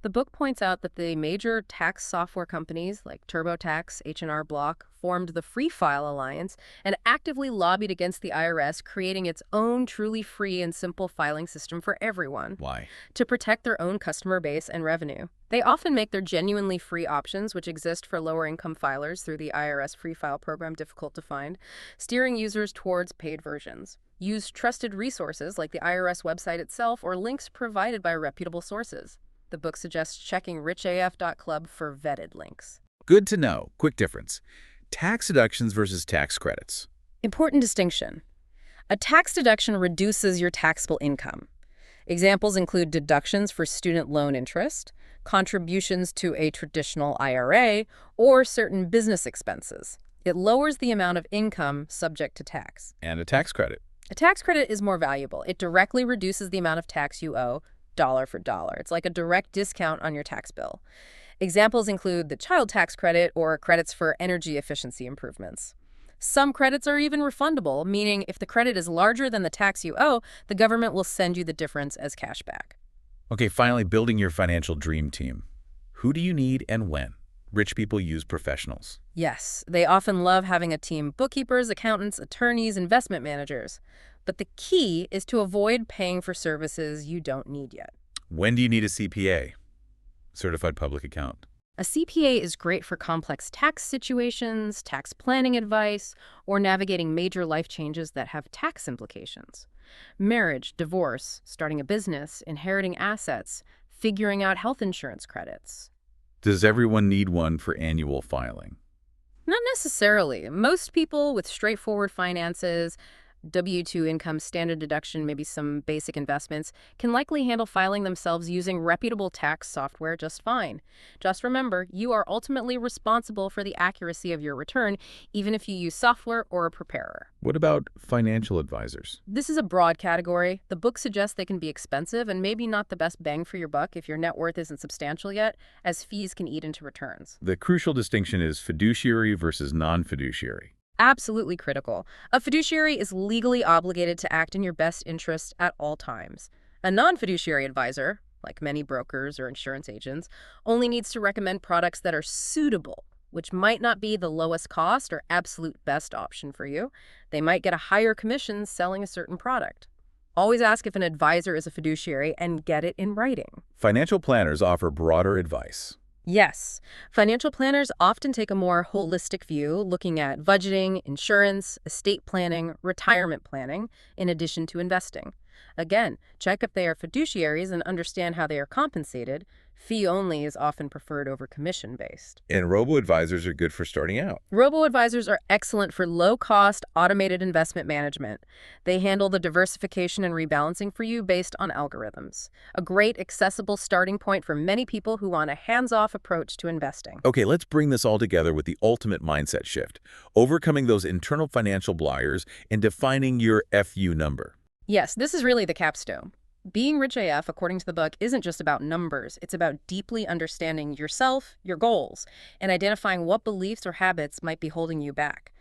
The book points out that the major tax software companies like TurboTax, H&R Block formed the Free File Alliance and actively lobbied against the IRS, creating its own truly free and simple filing system for everyone. Why? To protect their own customer base and revenue. They often make their genuinely free options, which exist for lower-income filers through the IRS Free File program, difficult to find, steering users towards paid versions. Use trusted resources like the IRS website itself or links provided by reputable sources. The book suggests checking richaf.club for vetted links. Good to know. Quick difference. Tax deductions versus tax credits. Important distinction. A tax deduction reduces your taxable income. Examples include deductions for student loan interest, contributions to a traditional IRA, or certain business expenses. It lowers the amount of income subject to tax. And a tax credit. A tax credit is more valuable. It directly reduces the amount of tax you owe, dollar for dollar. It's like a direct discount on your tax bill. Examples include the child tax credit or credits for energy efficiency improvements. Some credits are even refundable, meaning if the credit is larger than the tax you owe, the government will send you the difference as cash back. Okay, finally, building your financial dream team. Who do you need and when? Rich people use professionals. Yes, they often love having a team: bookkeepers, accountants, attorneys, investment managers. But the key is to avoid paying for services you don't need yet. When do you need a CPA? Certified Public Accountant. A CPA is great for complex tax situations, tax planning advice, or navigating major life changes that have tax implications. Marriage, divorce, starting a business, inheriting assets, figuring out health insurance credits. Does everyone need one for annual filing? Not necessarily. Most people with straightforward finances, W-2 income, standard deduction, maybe some basic investments, can likely handle filing themselves using reputable tax software just fine. Just remember, you are ultimately responsible for the accuracy of your return, even if you use software or a preparer. What about financial advisors? This is a broad category. The book suggests they can be expensive and maybe not the best bang for your buck if your net worth isn't substantial yet, as fees can eat into returns. The crucial distinction is fiduciary versus non-fiduciary. Absolutely critical. A fiduciary is legally obligated to act in your best interest at all times. A non-fiduciary advisor, like many brokers or insurance agents, only needs to recommend products that are suitable, which might not be the lowest cost or absolute best option for you. They might get a higher commission selling a certain product. Always ask if an advisor is a fiduciary and get it in writing. Financial planners offer broader advice. Yes, financial planners often take a more holistic view, looking at budgeting, insurance, estate planning, retirement planning, in addition to investing. Again, check if they are fiduciaries and understand how they are compensated. Fee only is often preferred over commission-based. And robo-advisors are good for starting out. Robo-advisors are excellent for low-cost, automated investment management. They handle the diversification and rebalancing for you based on algorithms. A great, accessible starting point for many people who want a hands-off approach to investing. Okay, let's bring this all together with the ultimate mindset shift, overcoming those internal financial blockers and defining your FU number. Yes, this is really the capstone. Being Rich AF, according to the book, isn't just about numbers. It's about deeply understanding yourself, your goals, and identifying what beliefs or habits might be holding you back.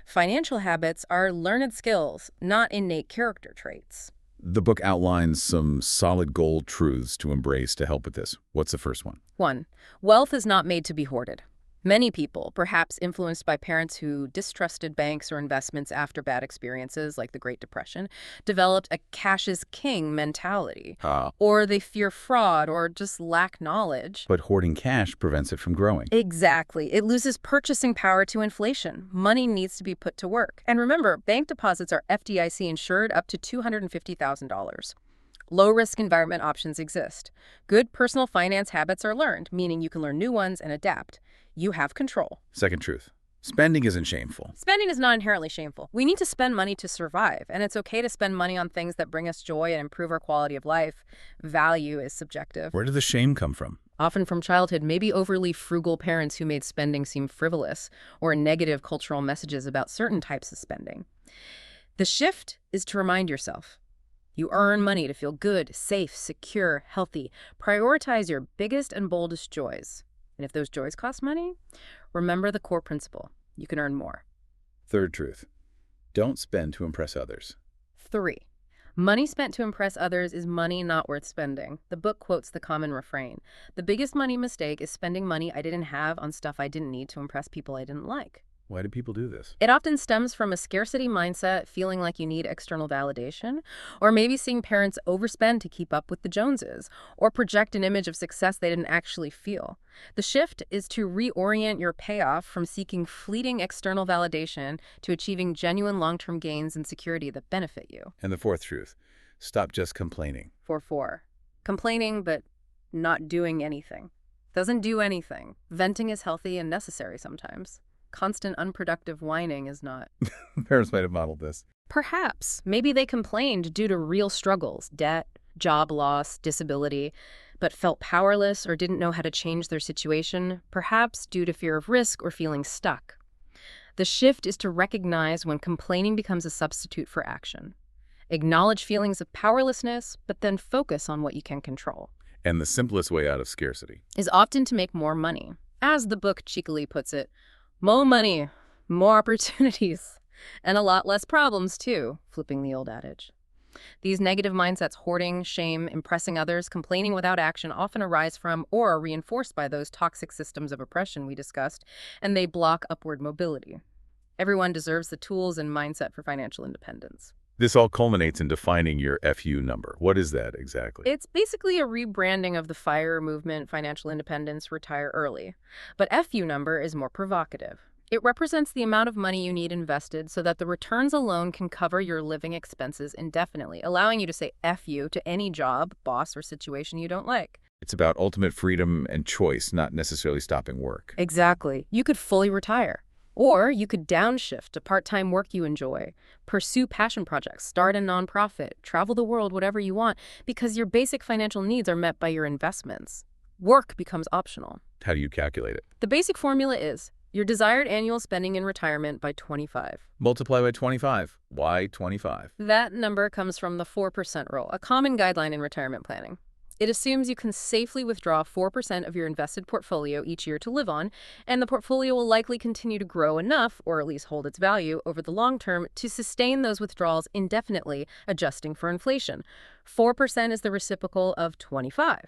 Financial habits are learned skills, not innate character traits. The book outlines some solid gold truths to embrace to help with this. What's the first one? 1. Wealth is not made to be hoarded. Many people, perhaps influenced by parents who distrusted banks or investments after bad experiences like the Great Depression, developed a cash is king mentality. Or they fear fraud or just lack knowledge. But hoarding cash prevents it from growing. Exactly. It loses purchasing power to inflation. Money needs to be put to work. And remember, bank deposits are FDIC insured up to $250,000. Low-risk environment options exist. Good personal finance habits are learned, meaning you can learn new ones and adapt. You have control. Second truth. Spending isn't shameful. Spending is not inherently shameful. We need to spend money to survive, and it's okay to spend money on things that bring us joy and improve our quality of life. Value is subjective. Where did the shame come from? Often from childhood, maybe overly frugal parents who made spending seem frivolous, or negative cultural messages about certain types of spending. The shift is to remind yourself. You earn money to feel good, safe, secure, healthy. Prioritize your biggest and boldest joys. And if those joys cost money, remember the core principle. You can earn more. Third truth. Don't spend to impress others. 3. Money spent to impress others is money not worth spending. The book quotes the common refrain. The biggest money mistake is spending money I didn't have on stuff I didn't need to impress people I didn't like. Why do people do this? It often stems from a scarcity mindset, feeling like you need external validation, or maybe seeing parents overspend to keep up with the Joneses, or project an image of success they didn't actually feel. The shift is to reorient your payoff from seeking fleeting external validation to achieving genuine long-term gains and security that benefit you. And the fourth truth. Stop just complaining. 4. Complaining, but not doing anything. Doesn't do anything. Venting is healthy and necessary sometimes. Constant unproductive whining is not. Parents might have modeled this. Perhaps. Maybe they complained due to real struggles, debt, job loss, disability, but felt powerless or didn't know how to change their situation, perhaps due to fear of risk or feeling stuck. The shift is to recognize when complaining becomes a substitute for action. Acknowledge feelings of powerlessness, but then focus on what you can control. And the simplest way out of scarcity is often to make more money. As the book cheekily puts it, more money, more opportunities, and a lot less problems, too, flipping the old adage. These negative mindsets, hoarding, shame, impressing others, complaining without action, often arise from or are reinforced by those toxic systems of oppression we discussed, and they block upward mobility. Everyone deserves the tools and mindset for financial independence. This all culminates in defining your FU number. What is that exactly? It's basically a rebranding of the FIRE movement, financial independence, retire early. But FU number is more provocative. It represents the amount of money you need invested so that the returns alone can cover your living expenses indefinitely, allowing you to say FU to any job, boss, or situation you don't like. It's about ultimate freedom and choice, not necessarily stopping work. Exactly. You could fully retire. Or you could downshift to part-time work you enjoy, pursue passion projects, start a nonprofit, travel the world, whatever you want, because your basic financial needs are met by your investments. Work becomes optional. How do you calculate it? The basic formula is your desired annual spending in retirement by 25. Multiply by 25. Why 25? That number comes from the 4% rule, a common guideline in retirement planning. It assumes you can safely withdraw 4% of your invested portfolio each year to live on, and the portfolio will likely continue to grow enough, or at least hold its value, over the long term to sustain those withdrawals indefinitely, adjusting for inflation. 4% is the reciprocal of 25.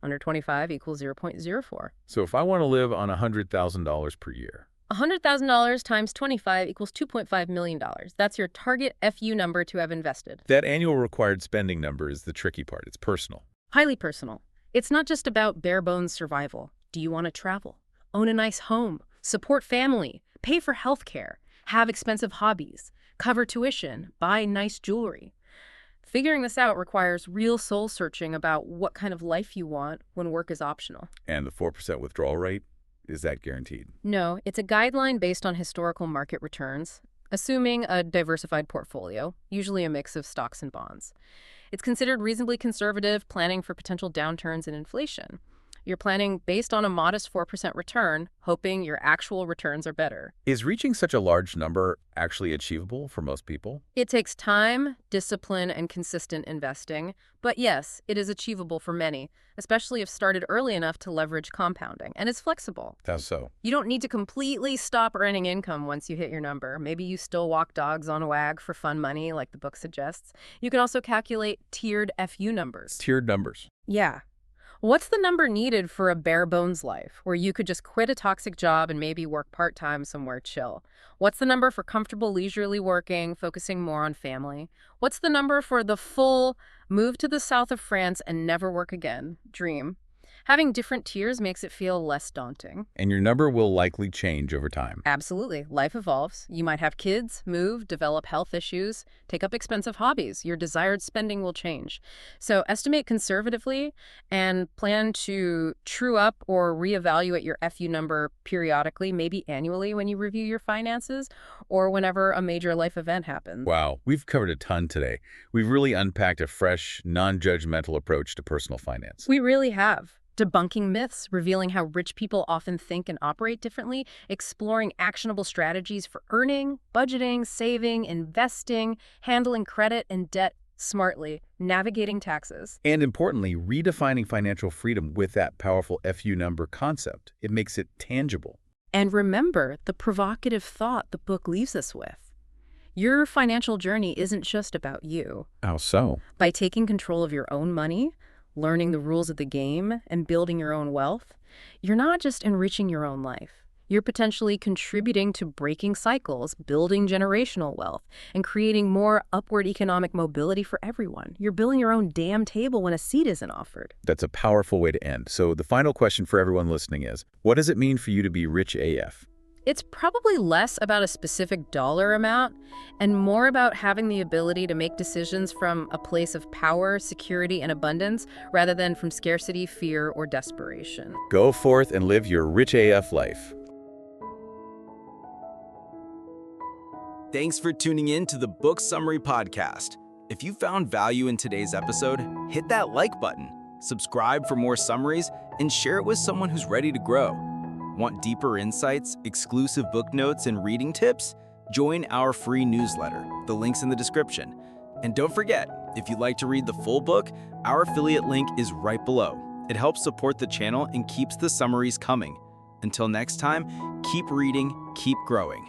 Under 25 equals 0.04. So if I want to live on $100,000 per year, $100,000 times 25 equals $2.5 million. That's your target FU number to have invested. that annual required spending number is the tricky part. It's personal. Highly personal. It's not just about bare bones survival. Do you want to travel, own a nice home, support family, pay for health care, have expensive hobbies, cover tuition, buy nice jewelry? Figuring this out requires real soul searching about what kind of life you want when work is optional. And the 4% withdrawal rate, is that guaranteed? No, it's a guideline based on historical market returns, assuming a diversified portfolio, usually a mix of stocks and bonds. It's considered reasonably conservative, planning for potential downturns in inflation. You're planning based on a modest 4% return, hoping your actual returns are better. Is reaching such a large number actually achievable for most people? It takes time, discipline, and consistent investing, but yes, it is achievable for many, especially if started early enough to leverage compounding, and it's flexible. How so? You don't need to completely stop earning income once you hit your number. Maybe you still walk dogs on a wag for fun money, like the book suggests. You can also calculate tiered FU numbers. Tiered numbers. Yeah. What's the number needed for a bare bones life, where you could just quit a toxic job and maybe work part-time somewhere chill? What's the number for comfortable leisurely working, focusing more on family? What's the number for the full move to the south of France and never work again dream? Having different tiers makes it feel less daunting. And your number will likely change over time. Absolutely. Life evolves. You might have kids, move, develop health issues, take up expensive hobbies. Your desired spending will change. So estimate conservatively and plan to true up or reevaluate your FU number periodically, maybe annually when you review your finances or whenever a major life event happens. Wow, we've covered a ton today. We've really unpacked a fresh, non-judgmental approach to personal finance. We really have. Debunking myths, revealing how rich people often think and operate differently, exploring actionable strategies for earning, budgeting, saving, investing, handling credit and debt smartly, navigating taxes. And importantly, redefining financial freedom with that powerful FU number concept. It makes it tangible. And remember the provocative thought the book leaves us with. Your financial journey isn't just about you. How so? By taking control of your own money, learning the rules of the game, and building your own wealth, you're not just enriching your own life. You're potentially contributing to breaking cycles, building generational wealth, and creating more upward economic mobility for everyone. You're building your own damn table when a seat isn't offered. That's a powerful way to end. So the final question for everyone listening is, what does it mean for you to be rich AF? It's probably less about a specific dollar amount and more about having the ability to make decisions from a place of power, security, and abundance rather than from scarcity, fear, or desperation. Go forth and live your rich AF life. Thanks for tuning in to the Book Summary Podcast. If you found value in today's episode, hit that like button, subscribe for more summaries, and share it with someone who's ready to grow. Want deeper insights, exclusive book notes, and reading tips? Join our free newsletter. The link's in the description. And don't forget, if you'd like to read the full book, our affiliate link is right below. It helps support the channel and keeps the summaries coming. Until next time, keep reading, keep growing.